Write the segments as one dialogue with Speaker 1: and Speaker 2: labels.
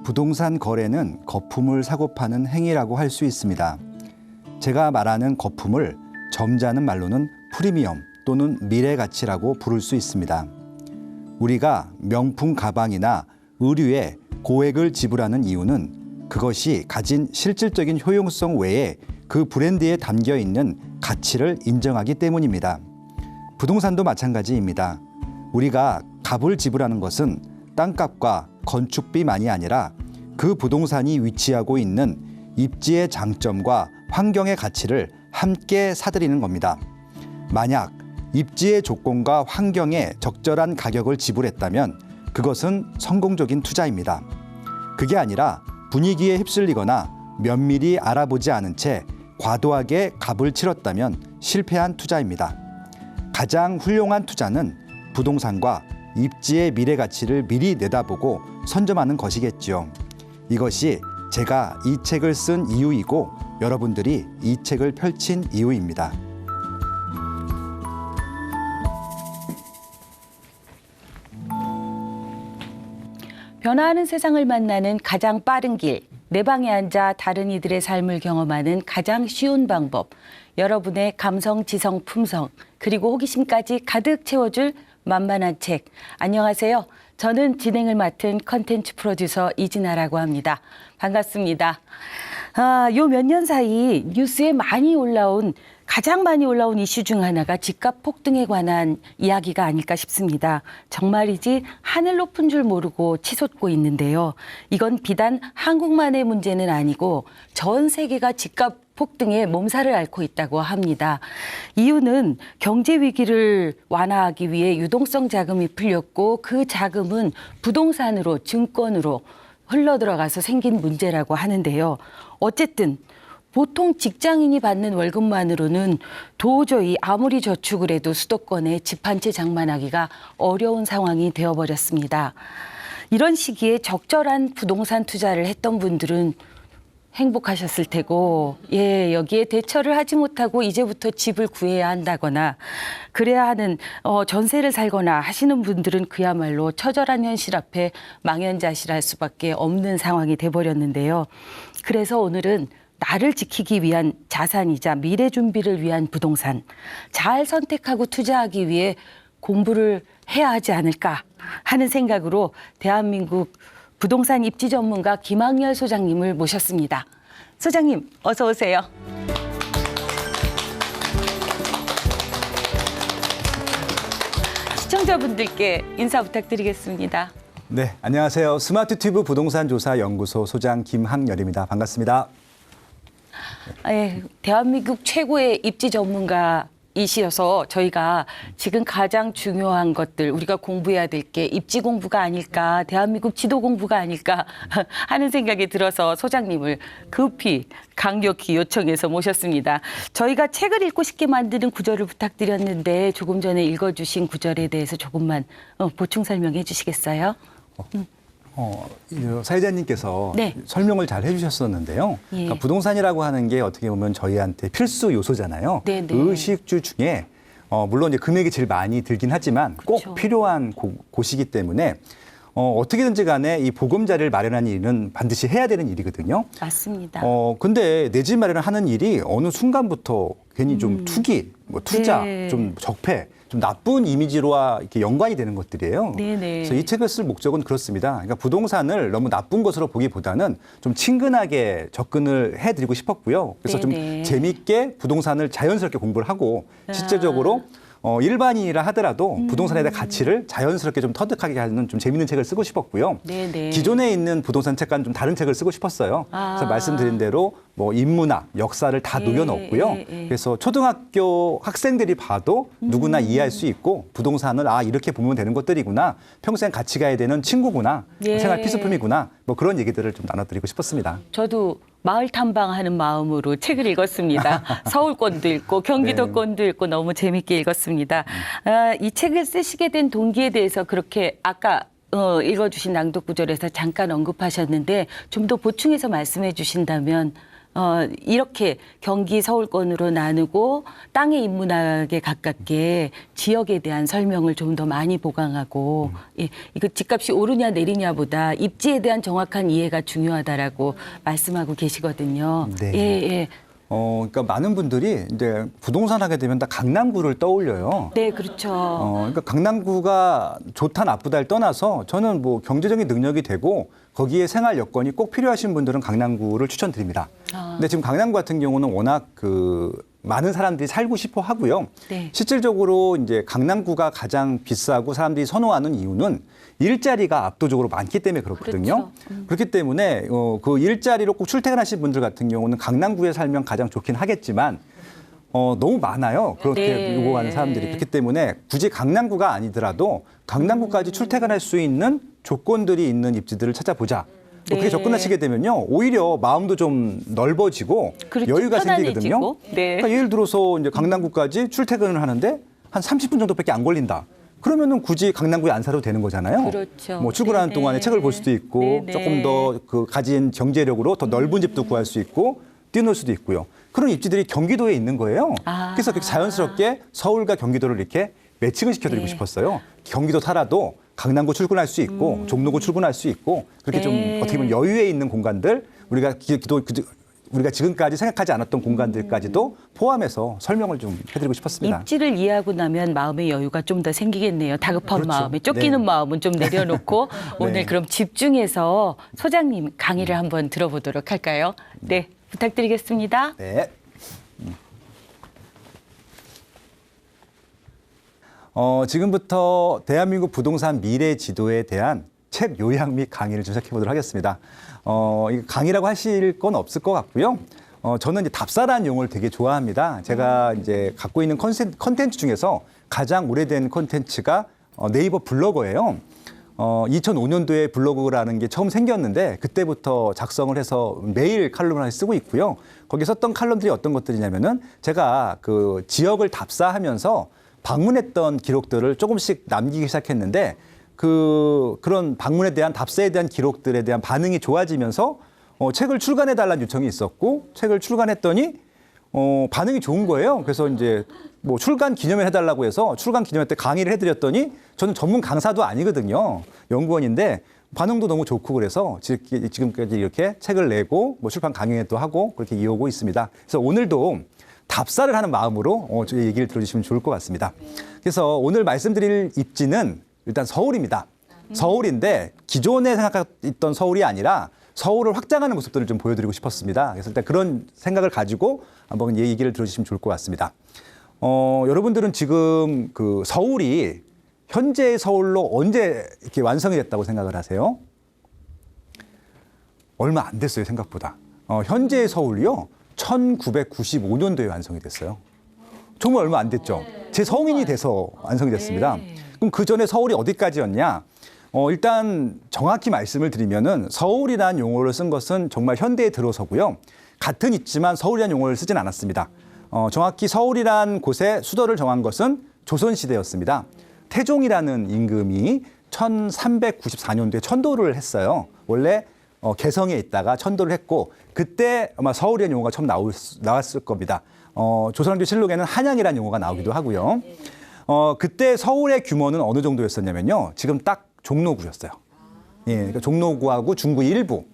Speaker 1: 부동산 거래는 거품을 사고 파는 행위라고 할 수 있습니다. 제가 말하는 거품을 점잖은 말로는 프리미엄 또는 미래 가치라고 부를 수 있습니다. 우리가 명품 가방이나 의류에 고액을 지불하는 이유는 그것이 가진 실질적인 효용성 외에 그 브랜드에 담겨 있는 가치를 인정하기 때문입니다. 부동산도 마찬가지입니다. 우리가 값을 지불하는 것은 땅값과 건축비만이 아니라 그 부동산이 위치하고 있는 입지의 장점과 환경의 가치를 함께 사들이는 겁니다. 만약 입지의 조건과 환경에 적절한 가격을 지불했다면 그것은 성공적인 투자입니다. 그게 아니라 분위기에 휩쓸리거나 면밀히 알아보지 않은 채 과도하게 값을 치렀다면 실패한 투자입니다. 가장 훌륭한 투자는 부동산과 입지의 미래 가치를 미리 내다보고 선점하는 것이겠지요. 이것이 제가 이 책을 쓴 이유이고 여러분들이 이 책을 펼친 이유입니다.
Speaker 2: 변화하는 세상을 만나는 가장 빠른 길, 내 방에 앉아 다른 이들의 삶을 경험하는 가장 쉬운 방법, 여러분의 감성, 지성, 품성, 그리고 호기심까지 가득 채워줄 만만한 책. 안녕하세요. 저는 진행을 맡은 컨텐츠 프로듀서 이진아라고 합니다. 반갑습니다. 요 몇 년 사이 뉴스에 가장 많이 올라온 이슈 중 하나가 집값 폭등에 관한 이야기가 아닐까 싶습니다. 정말이지 하늘 높은 줄 모르고 치솟고 있는데요. 이건 비단 한국만의 문제는 아니고 전 세계가 집값 폭등에 몸살을 앓고 있다고 합니다. 이유는 경제 위기를 완화하기 위해 유동성 자금이 풀렸고 그 자금은 부동산으로, 증권으로 흘러들어가서 생긴 문제라고 하는데요. 어쨌든 보통 직장인이 받는 월급만으로는 도저히 아무리 저축을 해도 수도권에 집 한 채 장만하기가 어려운 상황이 되어버렸습니다. 이런 시기에 적절한 부동산 투자를 했던 분들은 행복하셨을 테고, 여기에 대처를 하지 못하고 이제부터 집을 구해야 한다거나 그래야 하는 전세를 살거나 하시는 분들은 그야말로 처절한 현실 앞에 망연자실할 수밖에 없는 상황이 돼버렸는데요. 그래서 오늘은 나를 지키기 위한 자산이자 미래 준비를 위한 부동산, 잘 선택하고 투자하기 위해 공부를 해야 하지 않을까 하는 생각으로 대한민국 부동산 입지 전문가 김학열 소장님을 모셨습니다. 소장님, 어서 오세요. 시청자분들께 인사 부탁드리겠습니다.
Speaker 1: 네, 안녕하세요. 스마트튜브 부동산 조사 연구소 소장 김학열입니다. 반갑습니다.
Speaker 2: 대한민국 최고의 입지 전문가이셔서 저희가 지금 가장 중요한 것들, 우리가 공부해야 될 게 입지 공부가 아닐까, 대한민국 지도 공부가 아닐까 하는 생각이 들어서 소장님을 급히 강력히 요청해서 모셨습니다. 저희가 책을 읽고 싶게 만드는 구절을 부탁드렸는데 조금 전에 읽어주신 구절에 대해서 조금만 보충 설명해 주시겠어요?
Speaker 1: 사회자님께서
Speaker 2: 네.
Speaker 1: 설명을 잘 해주셨었는데요. 그러니까 부동산이라고 하는 게 어떻게 보면 저희한테 필수 요소잖아요.
Speaker 2: 네네.
Speaker 1: 의식주 중에 물론 이제 금액이 제일 많이 들긴 하지만 꼭
Speaker 2: 그렇죠.
Speaker 1: 필요한 곳이기 때문에 어떻게든지 간에 이 보금자리를 마련하는 일은 반드시 해야 되는 일이거든요.
Speaker 2: 맞습니다.
Speaker 1: 근데 내 집 마련을 하는 일이 어느 순간부터 괜히 좀 투기, 투자,
Speaker 2: 네.
Speaker 1: 좀 적폐, 좀 나쁜 이미지로와 이렇게 연관이 되는 것들이에요.
Speaker 2: 네네.
Speaker 1: 그래서 이 책을 쓸 목적은 그렇습니다. 그러니까 부동산을 너무 나쁜 것으로 보기보다는 좀 친근하게 접근을 해드리고 싶었고요. 그래서
Speaker 2: 네네.
Speaker 1: 좀 재밌게 부동산을 자연스럽게 공부를 하고 실제적으로 일반인이라 하더라도 부동산에 대한 가치를 자연스럽게 좀 터득하게 하는 좀 재밌는 책을 쓰고 싶었고요.
Speaker 2: 네네.
Speaker 1: 기존에 있는 부동산 책과는 좀 다른 책을 쓰고 싶었어요. 그래서 말씀드린 대로 인문학, 역사를 다 녹여넣었고요. 그래서 초등학교 학생들이 봐도 누구나 이해할 수 있고 부동산을 이렇게 보면 되는 것들이구나. 평생 같이 가야 되는 친구구나. 생활 필수품이구나. 그런 얘기들을 좀 나눠드리고 싶었습니다.
Speaker 2: 저도 마을 탐방하는 마음으로 책을 읽었습니다. 서울권도 읽고 경기도권도 읽고 너무 재밌게 읽었습니다. 이 책을 쓰시게 된 동기에 대해서 그렇게 아까 읽어주신 낭독 구절에서 잠깐 언급하셨는데 좀 더 보충해서 말씀해 주신다면 이렇게 경기 서울권으로 나누고 땅의 인문학에 가깝게 지역에 대한 설명을 좀 더 많이 보강하고 예, 이거 집값이 오르냐 내리냐보다 입지에 대한 정확한 이해가 중요하다라고 말씀하고 계시거든요.
Speaker 1: 네.
Speaker 2: 예, 예.
Speaker 1: 그러니까 많은 분들이 이제 부동산 하게 되면 다 강남구를 떠올려요.
Speaker 2: 네, 그렇죠.
Speaker 1: 그러니까 강남구가 좋다 나쁘다를 떠나서 저는 뭐 경제적인 능력이 되고 거기에 생활 여건이 꼭 필요하신 분들은 강남구를 추천드립니다. 근데 지금 강남구 같은 경우는 워낙 많은 사람들이 살고 싶어 하고요.
Speaker 2: 네.
Speaker 1: 실질적으로 이제 강남구가 가장 비싸고 사람들이 선호하는 이유는 일자리가 압도적으로 많기 때문에 그렇거든요. 그렇기 때문에 그 일자리로 꼭 출퇴근하시는 분들 같은 경우는 강남구에 살면 가장 좋긴 하겠지만 너무 많아요. 그렇게
Speaker 2: 네.
Speaker 1: 요구하는 사람들이. 그렇기 때문에 굳이 강남구가 아니더라도 강남구까지 출퇴근할 수 있는 조건들이 있는 입지들을 찾아보자. 뭐 그렇게
Speaker 2: 네.
Speaker 1: 접근하시게 되면요. 오히려 마음도 좀 넓어지고
Speaker 2: 그렇죠.
Speaker 1: 여유가
Speaker 2: 편안해지고.
Speaker 1: 생기거든요.
Speaker 2: 네.
Speaker 1: 그러니까 예를 들어서 이제 강남구까지 출퇴근을 하는데 한 30분 정도밖에 안 걸린다. 그러면은 굳이 강남구에 안 살아도 되는 거잖아요.
Speaker 2: 그렇죠.
Speaker 1: 뭐 출근하는
Speaker 2: 네네.
Speaker 1: 동안에 책을 볼 수도 있고
Speaker 2: 네네.
Speaker 1: 조금 더 그 가진 경제력으로 더 넓은 집도 구할 수 있고 뛰어놀 수도 있고요. 그런 입지들이 경기도에 있는 거예요.
Speaker 2: 아.
Speaker 1: 그래서 그렇게 자연스럽게 서울과 경기도를 이렇게 매칭을 시켜드리고
Speaker 2: 네.
Speaker 1: 싶었어요. 경기도 살아도 강남구 출근할 수 있고 종로구 출근할 수 있고 그렇게 좀
Speaker 2: 네.
Speaker 1: 어떻게 보면 여유에 있는 공간들 우리가 지금까지 생각하지 않았던 공간들까지도 포함해서 설명을 좀 해드리고 싶었습니다.
Speaker 2: 입지를 이해하고 나면 마음의 여유가 좀 더 생기겠네요. 다급한
Speaker 1: 그렇죠.
Speaker 2: 마음에 쫓기는
Speaker 1: 네.
Speaker 2: 마음은 좀 내려놓고 오늘
Speaker 1: 네.
Speaker 2: 그럼 집중해서 소장님 강의를 한번 들어보도록 할까요? 네, 부탁드리겠습니다.
Speaker 1: 네. 지금부터 대한민국 부동산 미래 지도에 대한 책 요약 및 강의를 좀 시작해 보도록 하겠습니다. 이 강의라고 하실 건 없을 것 같고요. 저는 이제 답사라는 용어를 되게 좋아합니다. 제가 이제 갖고 있는 컨텐츠 중에서 가장 오래된 컨텐츠가 네이버 블로거예요. 2005년도에 블로그라는 게 처음 생겼는데 그때부터 작성을 해서 매일 칼럼을 하나 쓰고 있고요. 거기 썼던 칼럼들이 어떤 것들이냐면은 제가 그 지역을 답사하면서 방문했던 기록들을 조금씩 남기기 시작했는데 그런 방문에 대한 답사에 대한 기록들에 대한 반응이 좋아지면서 책을 출간해달라는 요청이 있었고 책을 출간했더니 반응이 좋은 거예요. 그래서 이제 뭐 출간 기념회 해달라고 해서 출간 기념회 때 강의를 해드렸더니 저는 전문 강사도 아니거든요. 연구원인데 반응도 너무 좋고 그래서 지금까지 이렇게 책을 내고 뭐 출판 강연회도 하고 그렇게 이어오고 있습니다. 그래서 오늘도 답사를 하는 마음으로 저희 얘기를 들어주시면 좋을 것 같습니다. 그래서 오늘 말씀드릴 입지는 일단 서울입니다. 서울인데 기존에 생각했던 서울이 아니라 서울을 확장하는 모습들을 좀 보여드리고 싶었습니다. 그래서 일단 그런 생각을 가지고 한번 얘기를 들어주시면 좋을 것 같습니다. 여러분들은 지금 그 서울이 현재의 서울로 언제 이렇게 완성이 됐다고 생각을 하세요? 얼마 안 됐어요, 생각보다. 현재의 서울이요, 1995년도에 완성이 됐어요. 정말 얼마 안 됐죠. 제 성인이 돼서 완성이 됐습니다. 그럼 그 전에 서울이 어디까지였냐? 일단 정확히 말씀을 드리면은 서울이라는 용어를 쓴 것은 정말 현대에 들어서고요. 같은 있지만 서울이라는 용어를 쓰진 않았습니다. 정확히 서울이란 곳에 수도를 정한 것은 조선시대였습니다. 태종이라는 임금이 1394년도에 천도를 했어요. 원래 개성에 있다가 천도를 했고 그때 아마 서울이라는 용어가 처음 나왔을 겁니다. 조선왕조 실록에는 한양이라는 용어가 나오기도 하고요. 그때 서울의 규모는 어느 정도였었냐면요. 지금 딱 종로구였어요. 예, 그러니까 종로구하고 중구 일부.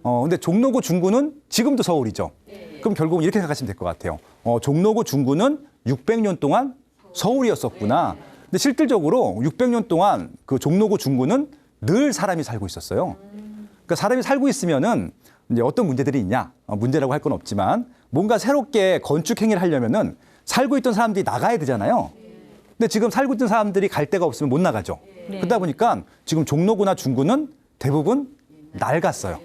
Speaker 1: 근데 종로구 중구는 지금도 서울이죠. 그럼 결국은 이렇게 생각하시면 될 것 같아요. 종로구 중구는 600년 동안 서울이었었구나. 근데 실질적으로 600년 동안 그 종로구 중구는 늘 사람이 살고 있었어요. 그러니까 사람이 살고 있으면은 이제 어떤 문제들이 있냐? 문제라고 할 건 없지만 뭔가 새롭게 건축 행위를 하려면은 살고 있던 사람들이 나가야 되잖아요. 근데 지금 살고 있던 사람들이 갈 데가 없으면 못 나가죠. 그러다 보니까 지금 종로구나 중구는 대부분 낡았어요.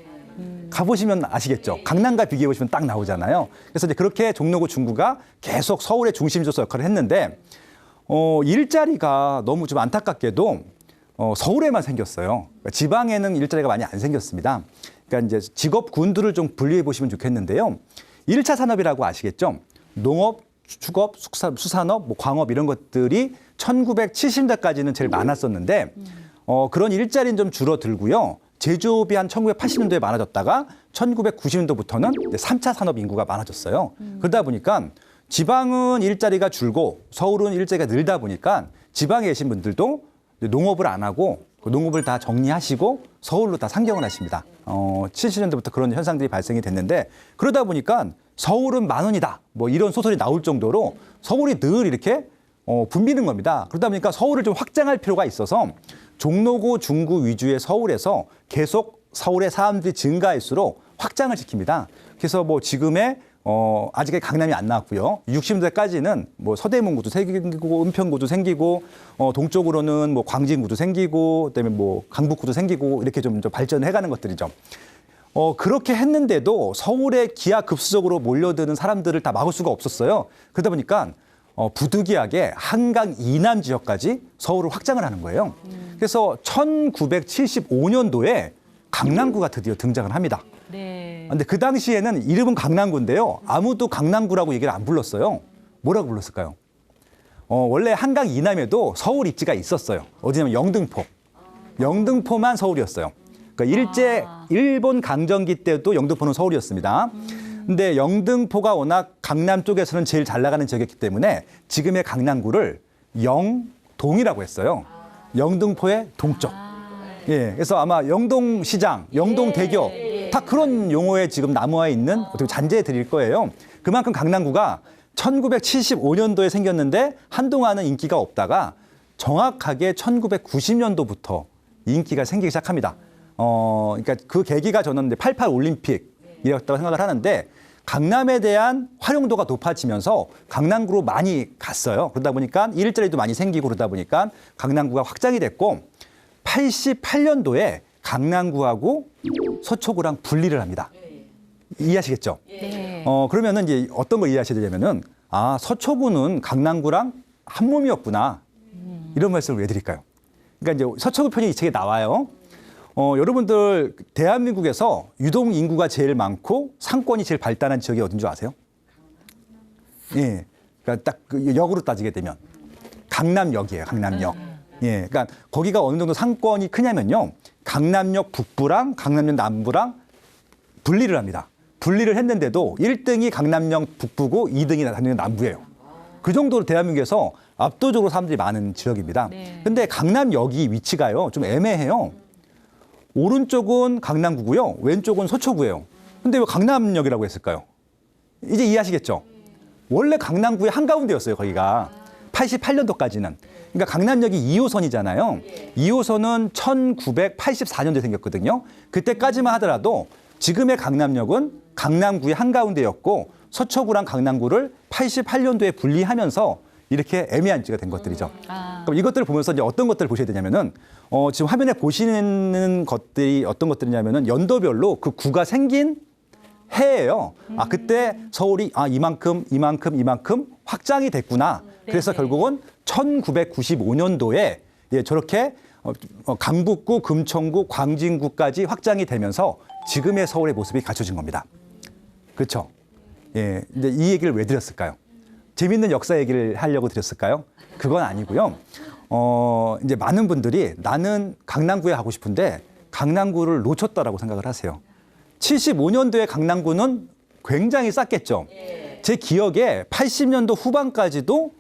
Speaker 1: 가보시면 아시겠죠. 강남과 비교해 보시면 딱 나오잖아요. 그래서 이제 그렇게 종로구 중구가 계속 서울의 중심지로서 역할을 했는데 일자리가 너무 좀 안타깝게도 서울에만 생겼어요. 그러니까 지방에는 일자리가 많이 안 생겼습니다. 그러니까 이제 직업군들을 좀 분리해 보시면 좋겠는데요. 1차 산업이라고 아시겠죠? 농업, 축업, 수산업, 뭐 광업 이런 것들이 1970년대까지는 제일 많았었는데 그런 일자리는 좀 줄어들고요. 제조업이 한 1980년도에 많아졌다가 1990년도부터는 3차 산업 인구가 많아졌어요. 그러다 보니까 지방은 일자리가 줄고 서울은 일자리가 늘다 보니까 지방에 계신 분들도 농업을 안 하고 그 농업을 다 정리하시고 서울로 다 상경을 하십니다. 70년대부터 그런 현상들이 발생이 됐는데 그러다 보니까 서울은 10,000원이다. 뭐 이런 소설이 나올 정도로 서울이 늘 이렇게 붐비는 겁니다. 그러다 보니까 서울을 좀 확장할 필요가 있어서 종로구, 중구 위주의 서울에서 계속 서울의 사람들이 증가할수록 확장을 시킵니다. 그래서 뭐 지금의 아직까지 강남이 안 나왔고요. 60년대까지는 뭐 서대문구도 생기고 은평구도 생기고 동쪽으로는 뭐 광진구도 생기고 그다음에 뭐 강북구도 생기고 이렇게 좀 발전을 해가는 것들이죠. 그렇게 했는데도 서울에 기하급수적으로 몰려드는 사람들을 다 막을 수가 없었어요. 그러다 보니까 부득이하게 한강 이남 지역까지 서울을 확장을 하는 거예요. 그래서 1975년도에 강남구가 드디어 등장을 합니다.
Speaker 2: 네.
Speaker 1: 근데 그 당시에는 이름은 강남구인데요. 아무도 강남구라고 얘기를 안 불렀어요. 뭐라고 불렀을까요? 원래 한강 이남에도 서울 입지가 있었어요. 어디냐면 영등포. 영등포만 서울이었어요. 그러니까 일본 강점기 때도 영등포는 서울이었습니다. 근데 영등포가 워낙 강남 쪽에서는 제일 잘 나가는 지역이었기 때문에 지금의 강남구를 영동이라고 했어요. 영등포의 동쪽. 예, 그래서 아마 영동시장, 영동대교 다 그런 용어에 지금 남아 있는 어떻게 잔재해 드릴 거예요. 그만큼 강남구가 1975년도에 생겼는데 한동안은 인기가 없다가 정확하게 1990년도부터 인기가 생기기 시작합니다. 그러니까 그 계기가 저는 88 올림픽이었다고 생각을 하는데 강남에 대한 활용도가 높아지면서 강남구로 많이 갔어요. 그러다 보니까 일자리도 많이 생기고 그러다 보니까 강남구가 확장이 됐고 88년도에 강남구하고 서초구랑 분리를 합니다. 이해하시겠죠?
Speaker 2: 네.
Speaker 1: 그러면은 이제 어떤 걸 이해하셔야 되냐면은 서초구는 강남구랑 한 몸이었구나. 이런 말씀을 왜 드릴까요? 그러니까 이제 서초구 편이 이 책에 나와요. 여러분들 대한민국에서 유동 인구가 제일 많고 상권이 제일 발달한 지역이 어딘 줄 아세요? 예. 그러니까 딱 그 역으로 따지게 되면 강남역이에요. 강남역. 예. 그러니까 거기가 어느 정도 상권이 크냐면요. 강남역 북부랑 강남역 남부랑 분리를 합니다. 분리를 했는데도 1등이 강남역 북부고 2등이 강남역 남부예요. 그 정도로 대한민국에서 압도적으로 사람들이 많은 지역입니다.
Speaker 2: 네.
Speaker 1: 근데 강남역이 위치가요. 좀 애매해요. 오른쪽은 강남구고요. 왼쪽은 서초구예요. 근데 왜 강남역이라고 했을까요? 이제 이해하시겠죠? 원래 강남구의 한가운데였어요. 거기가. 88년도까지는. 그러니까 강남역이 2호선이잖아요. 2호선은 1984년도에 생겼거든요. 그때까지만 하더라도 지금의 강남역은 강남구의 한가운데였고 서초구랑 강남구를 88년도에 분리하면서 이렇게 애매한 지가 된 것들이죠. 그럼 이것들을 보면서 이제 어떤 것들을 보셔야 되냐면은 지금 화면에 보시는 것들이 어떤 것들이냐면은 연도별로 그 구가 생긴 해예요. 그때 서울이 이만큼 확장이 됐구나. 그래서 결국은 1995년도에 저렇게 강북구, 금천구, 광진구까지 확장이 되면서 지금의 서울의 모습이 갖춰진 겁니다. 그렇죠? 예, 근데 이 얘기를 왜 드렸을까요? 재밌는 역사 얘기를 하려고 드렸을까요? 그건 아니고요. 이제 많은 분들이 나는 강남구에 가고 싶은데 강남구를 놓쳤다라고 생각을 하세요. 75년도에 강남구는 굉장히 쌌겠죠. 제 기억에 80년도 후반까지도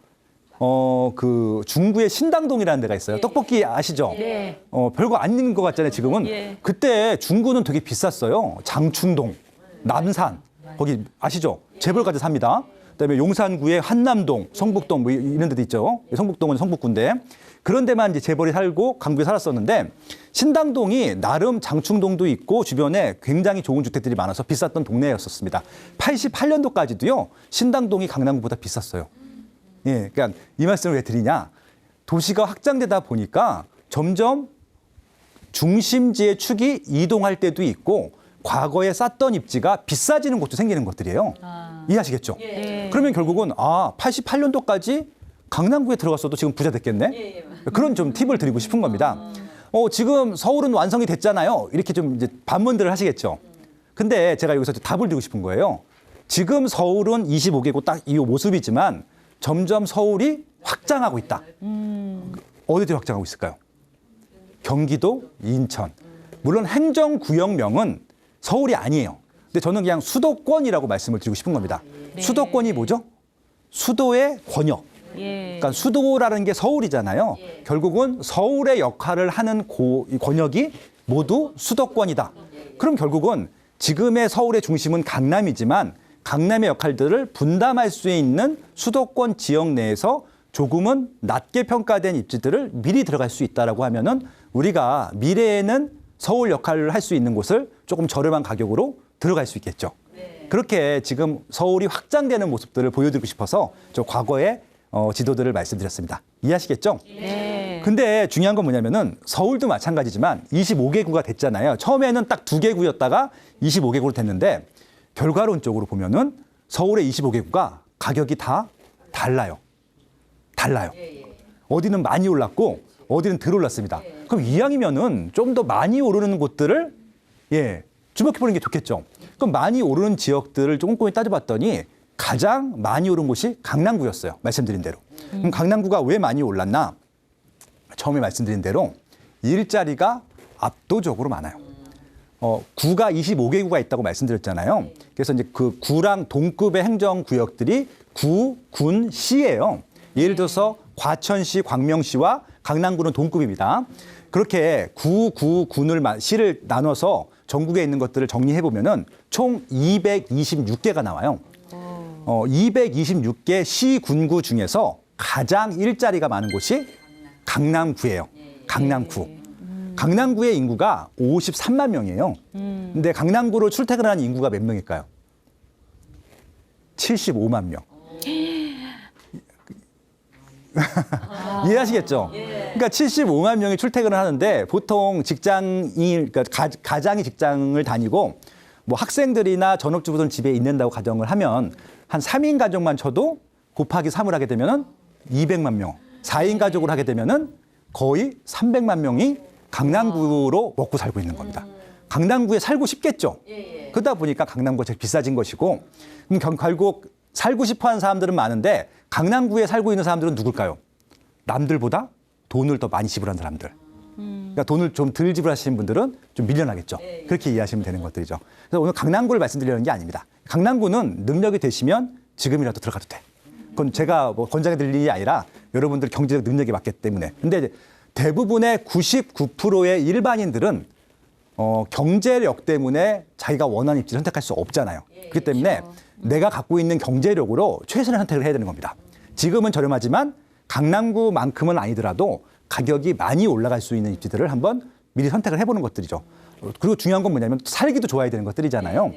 Speaker 1: 그 중구의 신당동이라는 데가 있어요. 떡볶이 아시죠?
Speaker 2: 네.
Speaker 1: 별거 아닌 것 같잖아요, 지금은.
Speaker 2: 예.
Speaker 1: 그때 중구는 되게 비쌌어요. 장충동, 남산, 거기 아시죠? 재벌까지 삽니다. 그다음에 용산구의 한남동, 성북동 뭐 이런 데도 있죠. 성북동은 성북구인데 그런 데만 이제 재벌이 살고 강북에 살았었는데 신당동이 나름 장충동도 있고 주변에 굉장히 좋은 주택들이 많아서 비쌌던 동네였었습니다. 88년도까지도요. 신당동이 강남구보다 비쌌어요. 예, 그러니까 이 말씀을 왜 드리냐? 도시가 확장되다 보니까 점점 중심지의 축이 이동할 때도 있고 과거에 쌌던 입지가 비싸지는 곳도 생기는 것들이에요. 이해하시겠죠?
Speaker 2: 예.
Speaker 1: 그러면 결국은 88년도까지 강남구에 들어갔어도 지금 부자 됐겠네? 그런 좀 팁을 드리고 싶은 겁니다. 지금 서울은 완성이 됐잖아요. 이렇게 좀 이제 반문들을 하시겠죠. 근데 제가 여기서 답을 드리고 싶은 거예요. 지금 서울은 25개고 딱 이 모습이지만 점점 서울이 확장하고 있다. 어디들 확장하고 있을까요? 경기도, 인천. 물론 행정구역명은 서울이 아니에요. 근데 저는 그냥 수도권이라고 말씀을 드리고 싶은 겁니다.
Speaker 2: 네.
Speaker 1: 수도권이 뭐죠? 수도의 권역.
Speaker 2: 예.
Speaker 1: 그러니까 수도라는 게 서울이잖아요. 결국은 서울의 역할을 하는 이 권역이 모두 수도권이다. 그럼 결국은 지금의 서울의 중심은 강남이지만 강남의 역할들을 분담할 수 있는 수도권 지역 내에서 조금은 낮게 평가된 입지들을 미리 들어갈 수 있다라고 하면은 우리가 미래에는 서울 역할을 할 수 있는 곳을 조금 저렴한 가격으로 들어갈 수 있겠죠. 그렇게 지금 서울이 확장되는 모습들을 보여드리고 싶어서 저 과거의 지도들을 말씀드렸습니다. 이해하시겠죠?
Speaker 2: 네.
Speaker 1: 근데 중요한 건 뭐냐면은 서울도 마찬가지지만 25개구가 됐잖아요. 처음에는 딱 2개구였다가 25개구로 됐는데 결과론적으로 보면은 서울의 25개구가 가격이 다 달라요. 어디는 많이 올랐고 어디는 덜 올랐습니다. 그럼 이왕이면은 좀 더 많이 오르는 곳들을 주목해 보는 게 좋겠죠. 그럼 많이 오르는 지역들을 좀 꼼꼼히 따져봤더니 가장 많이 오른 곳이 강남구였어요. 말씀드린 대로. 그럼 강남구가 왜 많이 올랐나? 처음에 말씀드린 대로 일자리가 압도적으로 많아요. 구가 25개구가 있다고 말씀드렸잖아요. 그래서 이제 그 구랑 동급의 행정구역들이 구, 군, 시예요. 예를 들어서 과천시, 광명시와 강남구는 동급입니다. 그렇게 구, 군을 시를 나눠서 전국에 있는 것들을 정리해 보면은 총 226개가 나와요. 226개 시, 군구 중에서 가장 일자리가 많은 곳이 강남구예요. 강남구. 강남구의 인구가 53만 명이에요. 근데 강남구로 출퇴근하는 인구가 몇 명일까요? 75만 명. 이해하시겠죠? 그러니까 75만 명이 출퇴근을 하는데 보통 그러니까 가장이 직장을 다니고 뭐 학생들이나 전업주부들은 집에 있는다고 가정을 하면 한 3인 가족만 쳐도 곱하기 3을 하게 되면은 200만 명. 4인 가족을 하게 되면은 거의 300만 명이 강남구로 먹고 살고 있는 겁니다. 강남구에 살고 싶겠죠. 그러다 보니까 강남구가 제일 비싸진 것이고 그럼 결국 살고 싶어 하는 사람들은 많은데 강남구에 살고 있는 사람들은 누굴까요? 남들보다 돈을 더 많이 지불한 사람들. 그러니까 돈을 좀 덜 지불하시는 분들은 좀 밀려나겠죠. 그렇게 이해하시면 되는 것들이죠. 그래서 오늘 강남구를 말씀드리려는 게 아닙니다. 강남구는 능력이 되시면 지금이라도 들어가도 돼. 그건 제가 뭐 권장해 드릴 일이 아니라 여러분들 경제적 능력이 맞기 때문에. 근데 대부분의 99%의 일반인들은 경제력 때문에 자기가 원하는 입지를 선택할 수 없잖아요. 그렇기 때문에 내가 갖고 있는 경제력으로 최선의 선택을 해야 되는 겁니다. 지금은 저렴하지만 강남구만큼은 아니더라도 가격이 많이 올라갈 수 있는 입지들을 한번 미리 선택을 해보는 것들이죠. 그리고 중요한 건 뭐냐면 살기도 좋아야 되는 것들이잖아요.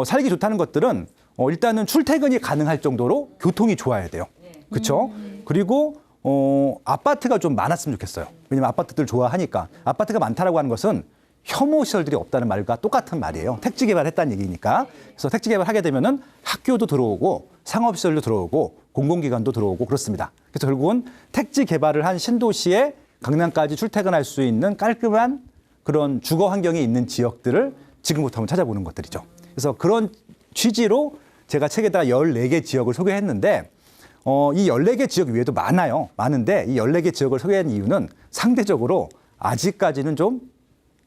Speaker 1: 살기 좋다는 것들은 일단은 출퇴근이 가능할 정도로 교통이 좋아야 돼요. 그렇죠? 그리고 아파트가 좀 많았으면 좋겠어요. 왜냐면 아파트들 좋아하니까. 아파트가 많다라고 하는 것은 혐오 시설들이 없다는 말과 똑같은 말이에요. 택지 개발했다는 얘기니까. 그래서 택지 개발하게 되면은 학교도 들어오고 상업시설도 들어오고 공공기관도 들어오고 그렇습니다. 그래서 결국은 택지 개발을 한 신도시에 강남까지 출퇴근할 수 있는 깔끔한 그런 주거 환경이 있는 지역들을 지금부터 한번 찾아보는 것들이죠. 그래서 그런 취지로 제가 책에다가 14개 지역을 소개했는데 이 14개 지역 외에도 많아요. 많은데 이 14개 지역을 소개한 이유는 상대적으로 아직까지는 좀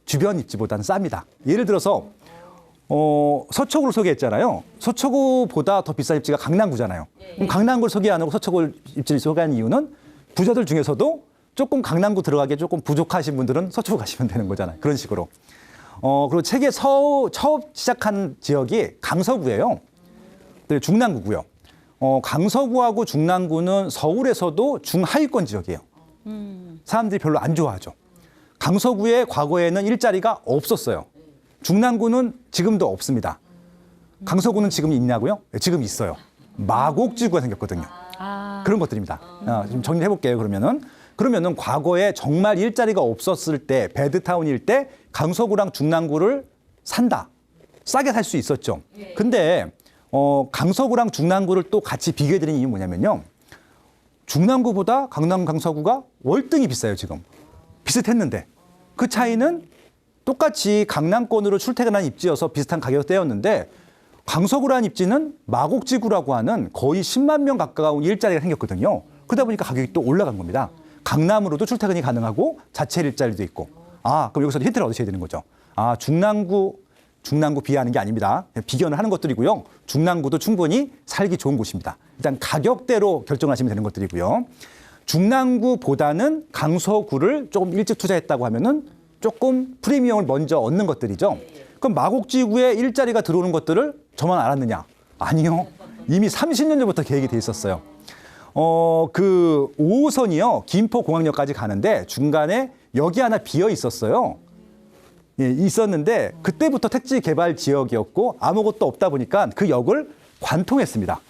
Speaker 1: 주변 입지보다는 쌉니다. 예를 들어서 서초구를 소개했잖아요. 서초구보다 더 비싼 입지가 강남구잖아요. 그럼 강남구를 소개 안 하고 서초구 입지를 소개한 이유는 부자들 중에서도 조금 강남구 들어가기에 조금 부족하신 분들은 서초구 가시면 되는 거잖아요. 그런 식으로. 그리고 책의 처음 시작한 지역이 강서구예요. 중랑구고요. 강서구하고 중랑구는 서울에서도 중하위권 지역이에요. 사람들이 별로 안 좋아하죠. 강서구에 과거에는 일자리가 없었어요. 중랑구는 지금도 없습니다. 강서구는 지금 있냐고요? 네, 지금 있어요. 마곡지구가 생겼거든요. 그런 것들입니다. 좀 정리해 볼게요. 그러면은 과거에 정말 일자리가 없었을 때 배드타운일 때 강서구랑 중랑구를 산다. 싸게 살 수 있었죠. 근데 강서구랑 중랑구를 또 같이 비교해 드리는 이유는 뭐냐면요. 중랑구보다 강서구가 월등히 비싸요, 지금. 비슷했는데. 그 차이는 똑같이 강남권으로 출퇴근한 입지여서 비슷한 가격대였는데 강서구라는 입지는 마곡지구라고 하는 거의 10만 명 가까운 일자리가 생겼거든요. 그러다 보니까 가격이 또 올라간 겁니다. 강남으로도 출퇴근이 가능하고 자체 일자리도 있고 그럼 여기서 힌트를 얻으셔야 되는 거죠. 중랑구 비하하는 게 아닙니다. 비견을 하는 것들이고요. 중랑구도 충분히 살기 좋은 곳입니다. 일단 가격대로 결정하시면 되는 것들이고요. 중랑구보다는 강서구를 조금 일찍 투자했다고 하면은 조금 프리미엄을 먼저 얻는 것들이죠. 그럼 마곡지구에 일자리가 들어오는 것들을 저만 알았느냐? 아니요. 이미 30년 전부터 계획이 돼 있었어요. 그 5호선이요. 김포공항역까지 가는데 중간에 역이 하나 비어 있었어요. 예, 있었는데 그때부터 택지 개발 지역이었고 아무것도 없다 보니까 그 역을 관통했습니다.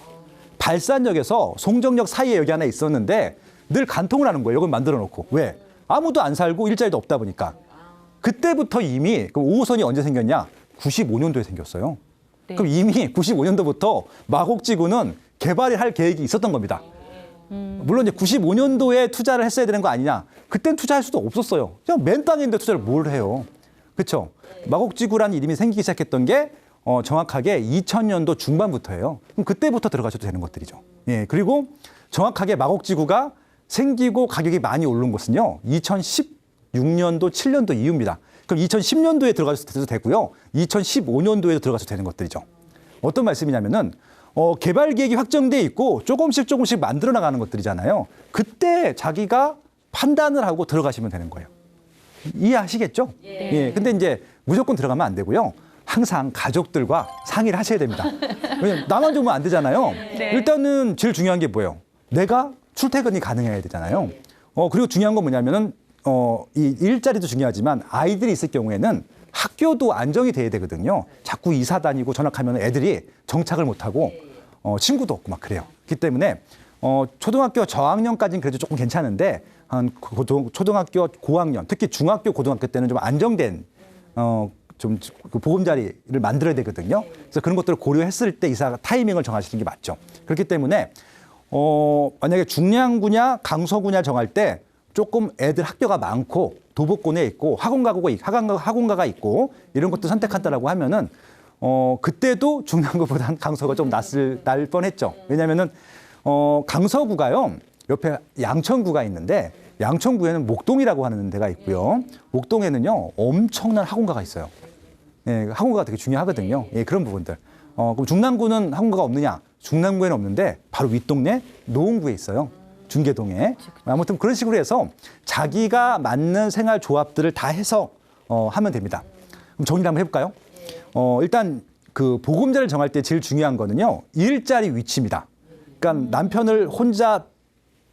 Speaker 1: 발산역에서 송정역 사이에 역이 하나 있었는데 늘 관통을 하는 거예요. 역을 만들어 놓고. 왜? 아무도 안 살고 일자리도 없다 보니까. 그때부터 이미 그 5호선이 언제 생겼냐? 95년도에 생겼어요.
Speaker 2: 네.
Speaker 1: 그럼 이미 95년도부터 마곡지구는 개발을 할 계획이 있었던 겁니다. 물론 이제 95년도에 투자를 했어야 되는 거 아니냐? 그땐 투자할 수도 없었어요. 그냥 맨 땅에 있는데 투자를 뭘 해요? 그렇죠? 마곡지구라는 이름이 생기기 시작했던 게 정확하게 2000년도 중반부터예요. 그럼 그때부터 들어가셔도 되는 것들이죠. 예, 그리고 정확하게 마곡지구가 생기고 가격이 많이 오른 것은요. 2016년도, 7년도 이후입니다. 그럼 2010년도에 들어가셔도 되고요. 2015년도에 들어가셔도 되는 것들이죠. 어떤 말씀이냐면은 개발 계획이 확정돼 있고 조금씩 만들어 나가는 것들이잖아요. 그때 자기가 판단을 하고 들어가시면 되는 거예요. 이해하시겠죠? 예. 근데 이제 무조건 들어가면 안 되고요. 항상 가족들과 상의를 하셔야 됩니다. 왜냐면 나만 좋으면 안 되잖아요.
Speaker 2: 네.
Speaker 1: 일단은 제일 중요한 게 뭐예요? 내가 출퇴근이 가능해야 되잖아요. 그리고 중요한 건 뭐냐면은 이 일자리도 중요하지만 아이들이 있을 경우에는 학교도 안정이 돼야 되거든요. 자꾸 이사 다니고 전학하면 애들이 정착을 못하고 친구도 없고 막 그래요. 그렇기 때문에 초등학교 저학년까지는 그래도 조금 괜찮은데 한 초등학교 고학년, 특히 중학교 고등학교 때는 좀 안정된 좀 그 보금자리를 만들어야 되거든요. 그래서 그런 것들을 고려했을 때 이사 타이밍을 정하시는 게 맞죠. 그렇기 때문에 만약에 중량구냐 강서구냐 정할 때 조금 애들 학교가 많고 도보권에 있고 학원가가 있고 이런 것도 선택한다라고 하면은 그때도 중랑구보다는 강서가 좀 날 뻔했죠. 왜냐면은 강서구가요 옆에 양천구가 있는데 양천구에는 목동이라고 하는 데가 있고요. 목동에는요 엄청난 학원가가 있어요. 예, 학원가가 되게 중요하거든요. 예, 그런 부분들. 그럼 중랑구는 학원가가 없느냐? 중랑구에는 없는데 바로 윗동네 노원구에 있어요. 중계동에. 아무튼 그런 식으로 해서 자기가 맞는 생활 조합들을 다 해서 하면 됩니다. 그럼 정리를 한번 해볼까요? 일단 그 보금자를 정할 때 제일 중요한 거는요. 일자리 위치입니다. 그러니까 남편을 혼자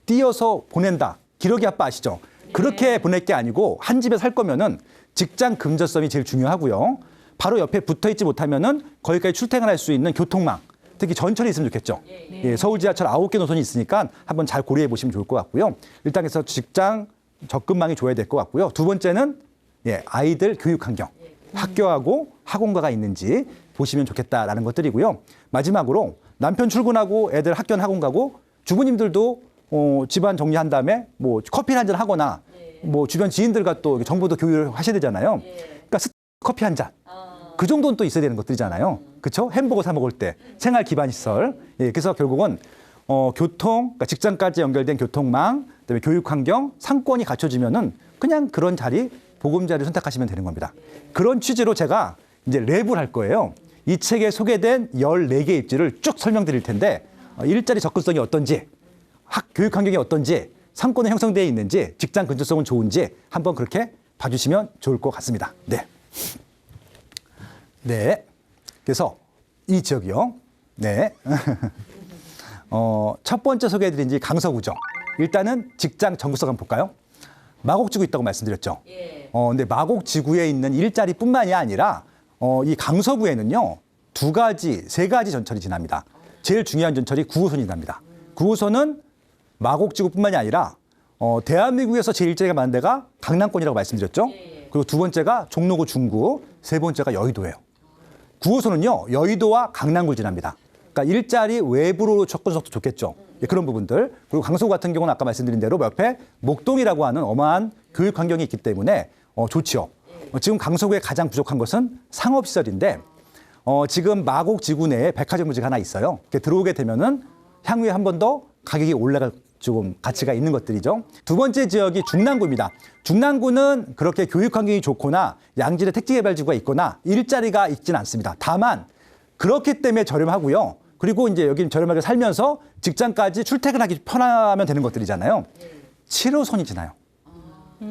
Speaker 1: 띄어서 보낸다. 기러기 아빠 아시죠? 그렇게 보낼 게 아니고 한 집에 살 거면은 직장 근접점이 제일 중요하고요. 바로 옆에 붙어 있지 못하면은 거기까지 출퇴근할 수 있는 교통망. 특히 전철이 있으면 좋겠죠. 예, 서울 지하철 9개 노선이 있으니까 한번 잘 고려해 보시면 좋을 것 같고요. 일단 해서 직장 접근망이 좋아야 될 것 같고요. 두 번째는 아이들 교육 환경. 학교하고 학원가가 있는지 보시면 좋겠다라는 것들이고요. 마지막으로 남편 출근하고 애들 학교는 학원 가고 주부님들도 집안 정리한 다음에 뭐 커피 한잔 하거나 뭐 주변 지인들과 또 정보도 교류를 하셔야 되잖아요. 그러니까 커피 한 잔. 그 정도는 또 있어야 되는 것들이잖아요. 그렇죠? 햄버거 사 먹을 때 생활 기반 시설. 예, 그래서 결국은 교통, 그러니까 직장까지 연결된 교통망, 그다음에 교육 환경, 상권이 갖춰지면은 그냥 그런 자리, 보금자리를 선택하시면 되는 겁니다. 그런 취지로 제가 이제 랩을 할 거예요. 이 책에 소개된 14개 입지를 쭉 설명드릴 텐데 일자리 접근성이 어떤지, 교육 환경이 어떤지, 상권이 형성되어 있는지, 직장 근접성은 좋은지 한번 그렇게 봐주시면 좋을 것 같습니다. 네. 네. 그래서 이 지역이요. 네. 첫 번째 소개해드린 지 강서구죠. 일단은 직장 전국석 한번 볼까요? 마곡지구 있다고 말씀드렸죠. 근데 마곡지구에 있는 일자리뿐만이 아니라 이 강서구에는요 2가지, 3가지 전철이 지납니다. 제일 중요한 전철이 9호선이 지납니다. 9호선은 마곡지구뿐만이 아니라 대한민국에서 제일 일자리가 많은 데가 강남권이라고 말씀드렸죠. 그리고 두 번째가 종로구 중구, 세 번째가 여의도예요. 9호선은요 여의도와 강남구를 지납니다. 그러니까 일자리 외부로 접근성도 좋겠죠. 그런 부분들. 그리고 강서구 같은 경우는 아까 말씀드린 대로 옆에 목동이라고 하는 어마한 교육 환경이 있기 때문에 좋지요. 지금 강서구에 가장 부족한 것은 상업시설인데 지금 마곡지구 내에 백화점 부지가 하나 있어요. 들어오게 되면은 향후에 한 번 더 가격이 올라갈 조금 가치가 있는 것들이죠. 두 번째 지역이 중랑구입니다. 중랑구는 그렇게 교육 환경이 좋거나 양질의 택지개발지구가 있거나 일자리가 있지는 않습니다. 다만 그렇기 때문에 저렴하고요. 그리고 이제 여기 저렴하게 살면서 직장까지 출퇴근하기 편하면 되는 것들이잖아요. 7호선이 지나요.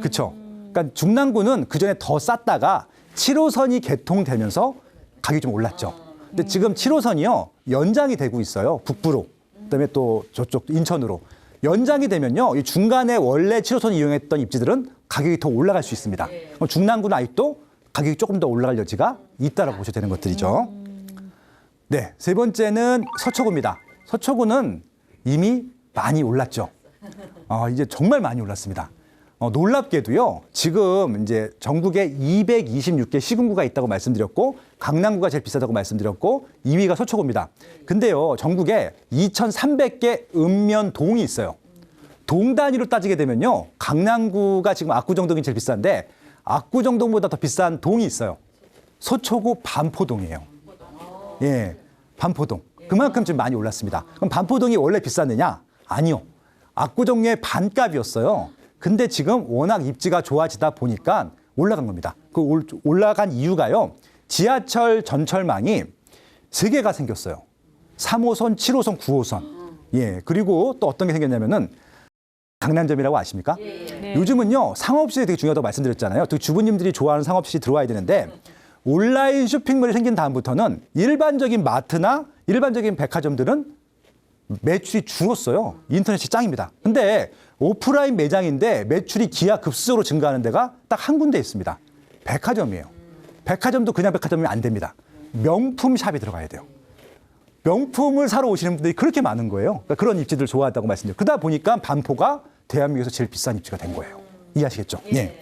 Speaker 1: 그렇죠? 그러니까 중랑구는 그전에 더 쌌다가 7호선이 개통되면서 가격이 좀 올랐죠. 근데 지금 7호선이요. 연장이 되고 있어요. 북부로. 그다음에 또 저쪽 인천으로. 연장이 되면요. 이 중간에 원래 7호선 이용했던 입지들은 가격이 더 올라갈 수 있습니다. 그럼 중랑구는 아직도 가격이 조금 더 올라갈 여지가 있다라고 보셔도 되는 것들이죠. 네, 세 번째는 서초구입니다. 서초구는 이미 많이 올랐죠. 이제 정말 많이 올랐습니다. 놀랍게도요, 지금 이제 전국에 226개 시군구가 있다고 말씀드렸고, 강남구가 제일 비싸다고 말씀드렸고, 2위가 서초구입니다. 근데요, 전국에 2,300개 읍면동이 있어요. 동 단위로 따지게 되면요, 강남구가 지금 압구정동이 제일 비싼데, 압구정동보다 더 비싼 동이 있어요. 서초구 반포동이에요. 예, 반포동. 그만큼 지금 많이 올랐습니다. 그럼 반포동이 원래 비쌌느냐? 아니요. 압구정의 반값이었어요. 근데 지금 워낙 입지가 좋아지다 보니까 올라간 겁니다. 그 올라간 이유가요. 지하철 전철망이 3개가 생겼어요. 3호선, 7호선, 9호선. 예. 그리고 또 어떤 게 생겼냐면은 강남점이라고 아십니까?
Speaker 2: 네.
Speaker 1: 요즘은요. 상업시설이 되게 중요하다고 말씀드렸잖아요. 또 주부님들이 좋아하는 상업시설이 들어와야 되는데 온라인 쇼핑몰이 생긴 다음부터는 일반적인 마트나 일반적인 백화점들은 매출이 줄었어요. 인터넷이 짱입니다. 근데 오프라인 매장인데 매출이 기하급수적으로 증가하는 데가 딱 한 군데 있습니다. 백화점이에요. 백화점도 그냥 백화점이 안 됩니다. 명품 샵이 들어가야 돼요. 명품을 사러 오시는 분들이 그렇게 많은 거예요. 그러니까 그런 입지들 좋아한다고 말씀드려요. 그러다 보니까 반포가 대한민국에서 제일 비싼 입지가 된 거예요. 이해하시겠죠? 예.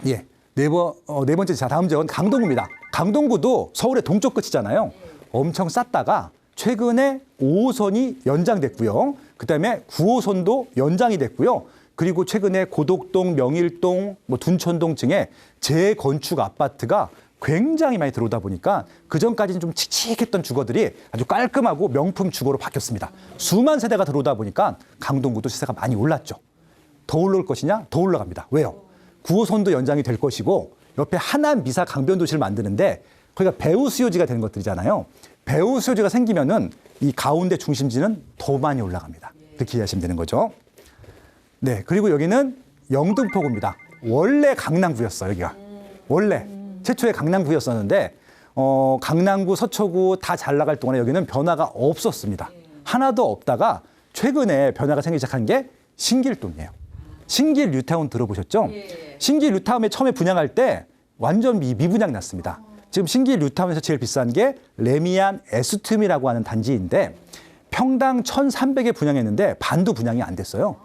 Speaker 1: 예. 네 번째, 자, 다음 지역은 강동구입니다. 강동구도 서울의 동쪽 끝이잖아요. 엄청 쌌다가 최근에 5호선이 연장됐고요. 그다음에 9호선도 연장이 됐고요. 그리고 최근에 고덕동, 명일동, 둔천동 층에 재건축 아파트가 굉장히 많이 들어오다 보니까 그전까지는 좀 칙칙했던 주거들이 아주 깔끔하고 명품 주거로 바뀌었습니다. 수만 세대가 들어오다 보니까 강동구도 시세가 많이 올랐죠. 더 올라올 것이냐? 더 올라갑니다. 왜요? 9호선도 연장이 될 것이고 옆에 하남 미사 강변도시를 만드는데 거기가 배후 수요지가 되는 것들이잖아요. 배후 수요지가 생기면은 이 가운데 중심지는 더 많이 올라갑니다. 그렇게 이해하시면 되는 거죠. 네, 그리고 여기는 영등포구입니다. 원래 강남구였어요, 여기가. 원래 최초의 강남구였었는데 강남구, 서초구 다 잘 나갈 동안에 여기는 변화가 없었습니다. 하나도 없다가 최근에 변화가 생기기 시작한 게 신길동이에요. 신길 뉴타운 들어보셨죠? 신길 뉴타운에 처음에 분양할 때 완전 미분양 났습니다. 지금 신길 뉴타운에서 제일 비싼 게 레미안 에스툼이라고 하는 단지인데 평당 1,300에 분양했는데 반도 분양이 안 됐어요.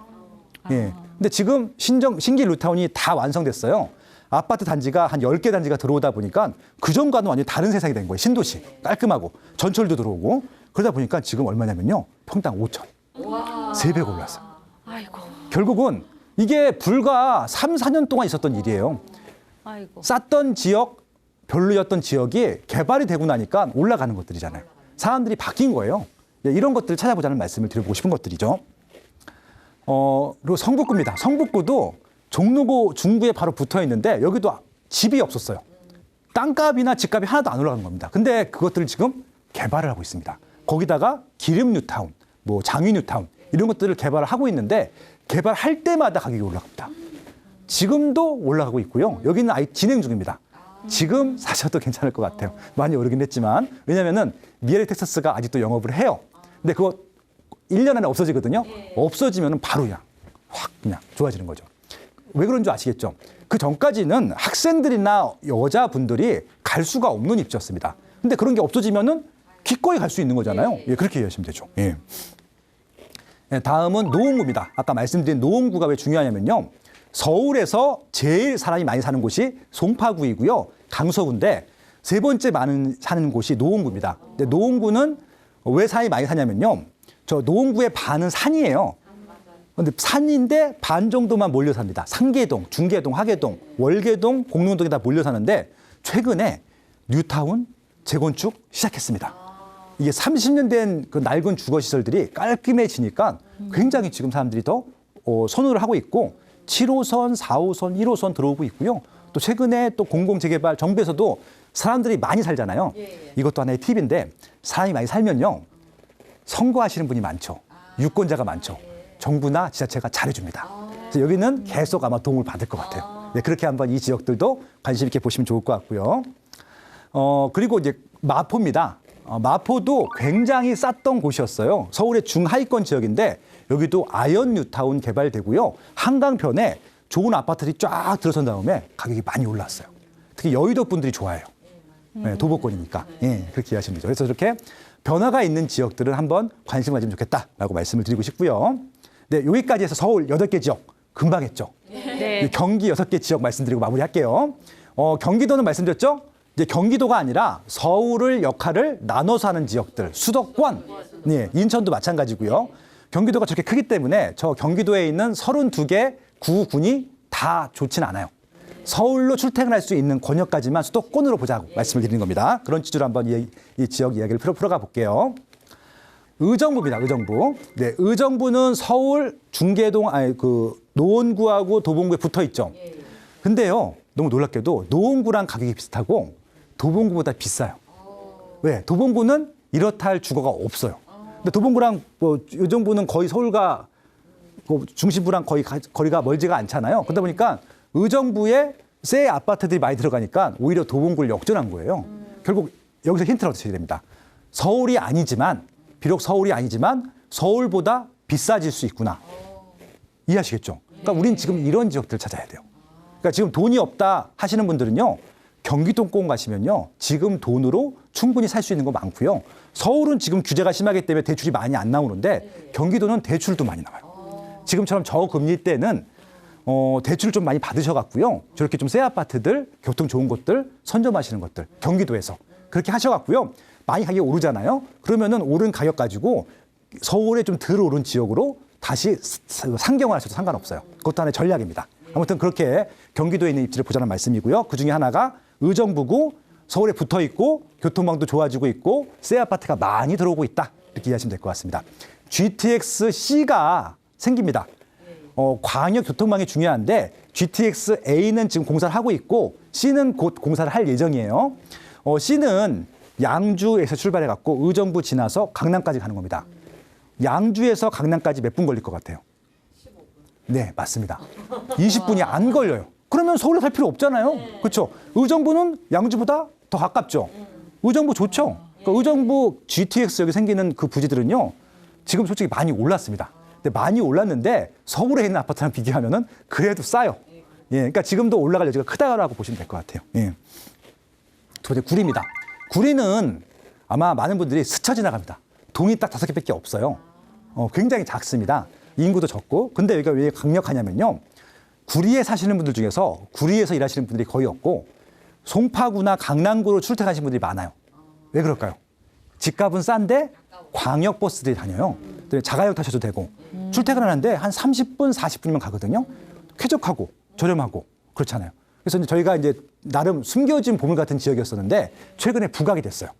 Speaker 1: 예. 근데 지금 신길 뉴타운이 다 완성됐어요. 아파트 단지가 한 10개 단지가 들어오다 보니까 그전과는 완전히 다른 세상이 된 거예요. 신도시. 깔끔하고 전철도 들어오고. 그러다 보니까 지금 얼마냐면요. 평당 5천. 3배가 올랐어요.
Speaker 2: 아이고.
Speaker 1: 결국은 이게 불과 3, 4년 동안 있었던 일이에요.
Speaker 2: 아이고.
Speaker 1: 쌌던 지역, 별로였던 지역이 개발이 되고 나니까 올라가는 것들이잖아요. 사람들이 바뀐 거예요. 이런 것들을 찾아보자는 말씀을 드려보고 싶은 것들이죠. 그리고 성북구입니다. 성북구도 종로구 중구에 바로 붙어 있는데 여기도 집이 없었어요. 땅값이나 집값이 하나도 안 올라간 겁니다. 근데 그것들을 지금 개발을 하고 있습니다. 거기다가 기름 뉴타운, 장위 뉴타운 이런 것들을 개발을 하고 있는데 개발할 때마다 가격이 올라갑니다. 지금도 올라가고 있고요. 여기는 아예 진행 중입니다. 지금 사셔도 괜찮을 것 같아요. 많이 오르긴 했지만. 왜냐면은 미에리 텍사스가 아직도 영업을 해요. 근데 그거 1년 안에 없어지거든요. 없어지면 바로 확 좋아지는 거죠. 왜 그런 줄 아시겠죠? 그 전까지는 학생들이나 여자분들이 갈 수가 없는 입지였습니다. 근데 그런 게 없어지면은 기꺼이 갈 수 있는 거잖아요. 예, 그렇게 이해하시면 되죠. 예. 네, 다음은 노원구입니다. 아까 말씀드린 노원구가 왜 중요하냐면요. 서울에서 제일 사람이 많이 사는 곳이 송파구이고요. 강서구인데 세 번째 사는 곳이 노원구입니다. 근데 노원구는 왜 사람이 많이 사냐면요. 저 노원구의 반은 산이에요. 근데 산인데 반 정도만 몰려 삽니다. 상계동, 중계동, 하계동, 월계동, 공릉동에 다 몰려 사는데 최근에 뉴타운 재건축 시작했습니다. 이게 30년 된 그 낡은 주거 시설들이 깔끔해지니까 굉장히 지금 사람들이 더 선호를 하고 있고 7호선, 4호선, 1호선 들어오고 있고요. 또 최근에 또 공공재개발 정부에서도 사람들이 많이 살잖아요. 이것도 하나의 팁인데 사람이 많이 살면요. 선거하시는 분이 많죠. 유권자가 많죠. 정부나 지자체가 잘해줍니다. 그래서 여기는 계속 아마 도움을 받을 것 같아요. 네, 그렇게 한번 이 지역들도 관심 있게 보시면 좋을 것 같고요. 그리고 이제 마포입니다. 마포도 굉장히 쌌던 곳이었어요. 서울의 중하위권 지역인데 여기도 아현 뉴타운 개발되고요. 한강변에 좋은 아파트들이 쫙 들어선 다음에 가격이 많이 올랐어요. 특히 여의도 분들이 좋아해요. 네, 도보권이니까. 예, 그렇게 이해하시면 되죠. 그래서 이렇게 변화가 있는 지역들은 한번 관심을 가지면 좋겠다라고 말씀을 드리고 싶고요. 네, 여기까지 해서 서울 8개 지역 금방 했죠.
Speaker 2: 네.
Speaker 1: 경기 6개 지역 말씀드리고 마무리할게요. 경기도는 말씀드렸죠? 이제 경기도가 아니라 서울을 역할을 나눠서 하는 지역들, 수도권, 네, 인천도 마찬가지고요. 경기도가 저렇게 크기 때문에 저 경기도에 있는 32개 구군이 다 좋진 않아요. 서울로 출퇴근할 수 있는 권역까지만 수도권으로 보자고 말씀을 드리는 겁니다. 그런 취지로 한번 이 지역 이야기를 풀어가 볼게요. 의정부입니다. 의정부. 네, 의정부는 서울 중계동 노원구하고 도봉구에 붙어 있죠. 근데요, 너무 놀랍게도 노원구랑 가격이 비슷하고 도봉구보다 비싸요. 왜? 도봉구는 이렇다 할 주거가 없어요. 근데 도봉구랑 의정부는 거의 서울과 중심부랑 거의 거리가 멀지가 않잖아요. 그러다 보니까 의정부에 새 아파트들이 많이 들어가니까 오히려 도봉구를 역전한 거예요. 결국 여기서 힌트를 얻으셔야 됩니다. 서울이 아니지만 비록 서울이 아니지만 서울보다 비싸질 수 있구나. 이해하시겠죠? 그러니까 우린 지금 이런 지역들을 찾아야 돼요. 그러니까 지금 돈이 없다 하시는 분들은요. 경기도권 가시면요. 지금 돈으로 충분히 살 수 있는 거 많고요. 서울은 지금 규제가 심하기 때문에 대출이 많이 안 나오는데 경기도는 대출도 많이 나와요. 지금처럼 저금리 때는 대출을 좀 많이 받으셔갖고요. 저렇게 좀 새 아파트들, 교통 좋은 곳들 선점하시는 것들 경기도에서 그렇게 하셔갖고요. 많이 가격이 오르잖아요. 그러면은 오른 가격 가지고 서울에 좀 덜 오른 지역으로 다시 상경화하셔도 상관없어요. 그것도 하나의 전략입니다. 아무튼 그렇게 경기도에 있는 입지를 보자는 말씀이고요. 그중에 하나가 의정부고 서울에 붙어 있고 교통망도 좋아지고 있고 새 아파트가 많이 들어오고 있다. 이렇게 이해하시면 될 것 같습니다. GTX-C가 생깁니다. 광역 교통망이 중요한데 GTX-A는 지금 공사를 하고 있고 C는 곧 공사를 할 예정이에요. C는 양주에서 출발해갖고 의정부 지나서 강남까지 가는 겁니다. 양주에서 강남까지 몇 분 걸릴 것 같아요? 15분. 네, 맞습니다. 20분이 안 걸려요. 그러면 서울에 살 필요 없잖아요. 그렇죠? 의정부는 양주보다 더 가깝죠. 의정부 좋죠? 그러니까 의정부 GTX 여기 생기는 그 부지들은요. 지금 솔직히 많이 올랐습니다. 근데 많이 올랐는데 서울에 있는 아파트랑 비교하면은 그래도 싸요. 예, 그러니까 지금도 올라갈 여지가 크다라고 보시면 될 것 같아요. 예. 두 번째 구리입니다. 구리는 아마 많은 분들이 스쳐 지나갑니다. 동이 딱 5개밖에 없어요. 굉장히 작습니다. 인구도 적고. 근데 여기가 왜 강력하냐면요. 구리에 사시는 분들 중에서 구리에서 일하시는 분들이 거의 없고 송파구나 강남구로 출퇴근하시는 분들이 많아요. 왜 그럴까요? 집값은 싼데 광역버스들이 다녀요. 자가용 타셔도 되고 출퇴근하는데 한 30분, 40분이면 가거든요. 쾌적하고 저렴하고 그렇잖아요. 그래서 이제 저희가 이제 나름 숨겨진 보물 같은 지역이었었는데 최근에 부각이 됐어요.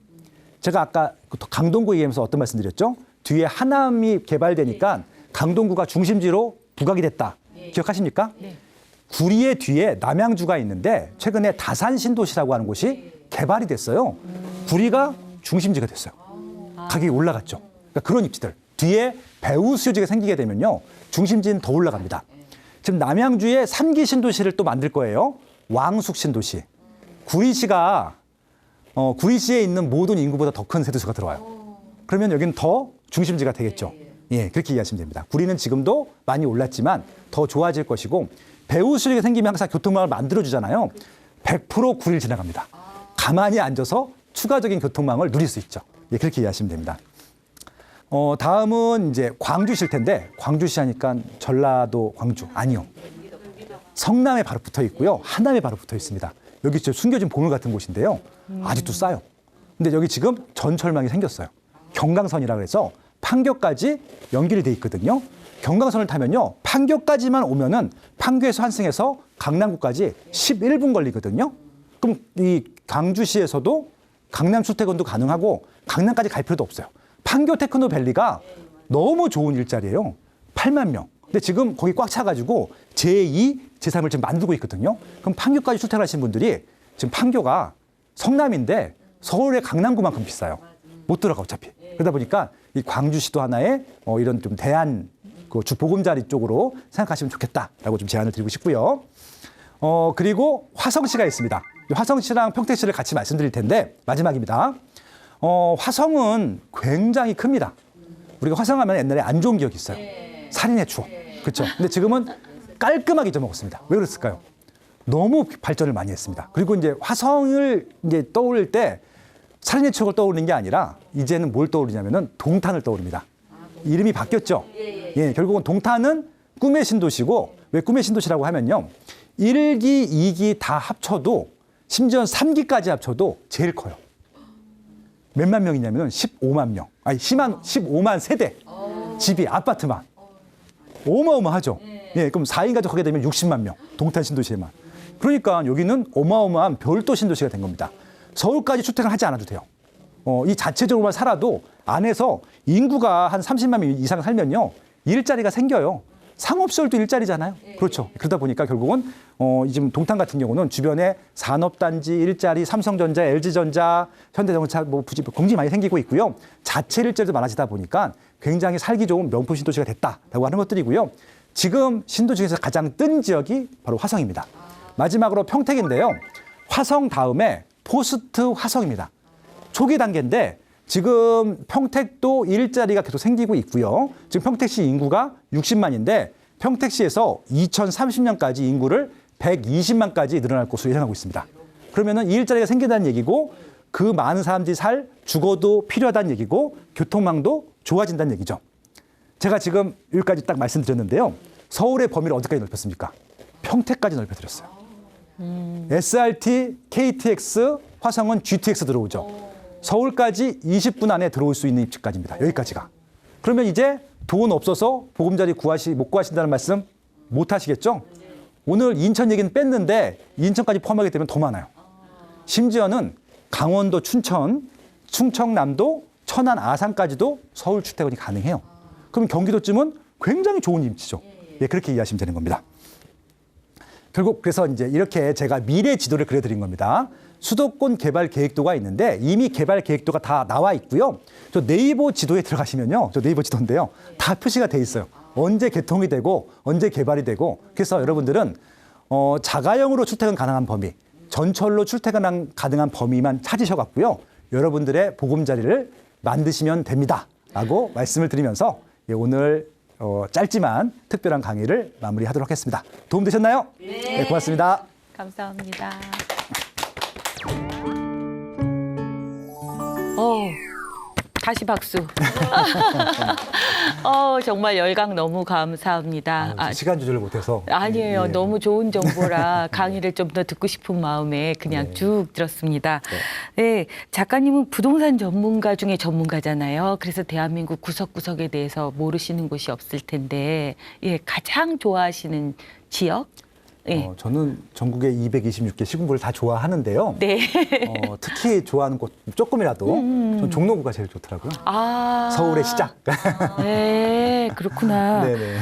Speaker 1: 제가 아까 강동구 얘기하면서 어떤 말씀 드렸죠? 뒤에 하남이 개발되니까 강동구가 중심지로 부각이 됐다. 기억하십니까? 네. 구리의 뒤에 남양주가 있는데 최근에 다산 신도시라고 하는 곳이 개발이 됐어요. 구리가 중심지가 됐어요. 가격이 올라갔죠. 그러니까 그런 입지들. 뒤에 배후 수요지가 생기게 되면요. 중심지는 더 올라갑니다. 지금 남양주에 3기 신도시를 또 만들 거예요. 왕숙 신도시. 구리시가 구리시에 있는 모든 인구보다 더 큰 세대수가 들어와요. 그러면 여기는 더 중심지가 되겠죠. 예, 그렇게 이해하시면 됩니다. 구리는 지금도 많이 올랐지만 더 좋아질 것이고 배후 수요지가 생기면 항상 교통망을 만들어주잖아요. 100% 구리를 지나갑니다. 가만히 앉아서 추가적인 교통망을 누릴 수 있죠. 예, 그렇게 이해하시면 됩니다. 다음은 이제 광주시일 텐데 광주시 하니까 전라도 광주 아니요. 성남에 바로 붙어 있고요. 하남에 바로 붙어 있습니다. 여기 진짜 숨겨진 보물 같은 곳인데요. 아직도 싸요. 근데 여기 지금 전철망이 생겼어요. 경강선이라고 해서 판교까지 연결이 돼 있거든요. 경강선을 타면요. 판교까지만 오면은 판교에서 환승해서 강남구까지 11분 걸리거든요. 그럼 이 광주시에서도 강남 출퇴근도 가능하고 강남까지 갈 필요도 없어요. 판교 테크노밸리가 너무 좋은 일자리예요. 8만 명. 근데 지금 거기 꽉 차가지고 제2, 제3을 지금 만들고 있거든요. 그럼 판교까지 출퇴근하시는 분들이 지금 판교가 성남인데 서울의 강남구만큼 비싸요. 못 들어가 어차피. 그러다 보니까 이 광주시도 하나의 이런 좀 대안 그 주보금자리 쪽으로 생각하시면 좋겠다라고 좀 제안을 드리고 싶고요. 그리고 화성시가 있습니다. 화성시랑 평택시를 같이 말씀드릴 텐데 마지막입니다. 화성은 굉장히 큽니다. 우리가 화성하면 옛날에 안 좋은 기억이 있어요. 살인의 추억. 그렇죠. 근데 지금은 깔끔하게 잊어먹었습니다. 왜 그랬을까요? 너무 발전을 많이 했습니다. 그리고 이제 화성을 이제 떠올릴 때 살인의 추억을 떠오르는 게 아니라 이제는 뭘 떠오르냐면은 동탄을 떠오릅니다. 이름이 바뀌었죠. 예, 결국은 동탄은 꿈의 신도시고 왜 꿈의 신도시라고 하면요. 1기, 2기 다 합쳐도 심지어 3기까지 합쳐도 제일 커요. 몇만 명이냐면은 15만 명. 아니, 15만 세대. 집이 아파트만. 어마어마하죠. 예, 그럼 4인 가족 하게 되면 60만 명. 동탄 신도시에만. 그러니까 여기는 어마어마한 별도 신도시가 된 겁니다. 서울까지 출퇴근 하지 않아도 돼요. 이 자체적으로만 살아도 안에서 인구가 한 30만 명 이상 살면요. 일자리가 생겨요. 상업시설도 일자리잖아요. 그렇죠. 그러다 보니까 결국은 지금 동탄 같은 경우는 주변에 산업단지, 일자리, 삼성전자, LG전자, 현대자동차 뭐 공장이 많이 생기고 있고요. 자체 일자리도 많아지다 보니까 굉장히 살기 좋은 명품 신도시가 됐다라고 하는 것들이고요. 지금 신도 중에서 가장 뜬 지역이 바로 화성입니다. 마지막으로 평택인데요. 화성 다음에 포스트 화성입니다. 초기 단계인데 지금 평택도 일자리가 계속 생기고 있고요. 지금 평택시 인구가 60만인데 평택시에서 2030년까지 인구를 120만까지 늘어날 것으로 예상하고 있습니다. 그러면은 이 일자리가 생긴다는 얘기고 그 많은 사람들이 살 주거도 필요하다는 얘기고 교통망도 좋아진다는 얘기죠. 제가 지금 여기까지 딱 말씀드렸는데요. 서울의 범위를 어디까지 넓혔습니까? 평택까지 넓혀드렸어요. SRT, KTX, 화성은 GTX 들어오죠. 서울까지 20분 안에 들어올 수 있는 입지까지입니다. 여기까지가. 그러면 이제 돈 없어서 보금자리 못 구하신다는 말씀 못 하시겠죠? 오늘 인천 얘기는 뺐는데 인천까지 포함하게 되면 더 많아요. 심지어는 강원도 춘천, 충청남도, 천안, 아산까지도 서울 출퇴근이 가능해요. 그럼 경기도쯤은 굉장히 좋은 입지죠. 예, 그렇게 이해하시면 되는 겁니다. 결국 그래서 이제 이렇게 제가 미래 지도를 그려드린 겁니다. 수도권 개발 계획도가 있는데 이미 개발 계획도가 다 나와 있고요. 저 네이버 지도에 들어가시면요. 저 네이버 지도인데요. 다 표시가 돼 있어요. 언제 개통이 되고 언제 개발이 되고 그래서 여러분들은 자가용으로 출퇴근 가능한 범위, 전철로 출퇴근 가능한 범위만 찾으셔갖고요. 여러분들의 보금자리를 만드시면 됩니다. 라고 말씀을 드리면서 오늘 짧지만 특별한 강의를 마무리하도록 하겠습니다. 도움 되셨나요? 네, 고맙습니다.
Speaker 2: 감사합니다. 다시 박수. 정말 열강 너무 감사합니다.
Speaker 1: 시간 조절을 못해서.
Speaker 2: 아니에요.
Speaker 1: 예.
Speaker 2: 너무 좋은 정보라 강의를 좀 더 듣고 싶은 마음에 그냥 쭉 들었습니다. 네, 작가님은 부동산 전문가 중에 전문가잖아요. 그래서 대한민국 구석구석에 대해서 모르시는 곳이 없을 텐데, 예, 가장 좋아하시는 지역? 네.
Speaker 1: 저는 전국의 226개 시군구를 다 좋아하는데요.
Speaker 2: 네.
Speaker 1: 특히 좋아하는 곳 조금이라도 전 종로구가 제일 좋더라고요. 서울의 시작.
Speaker 2: 네, 그렇구나.
Speaker 1: 네네.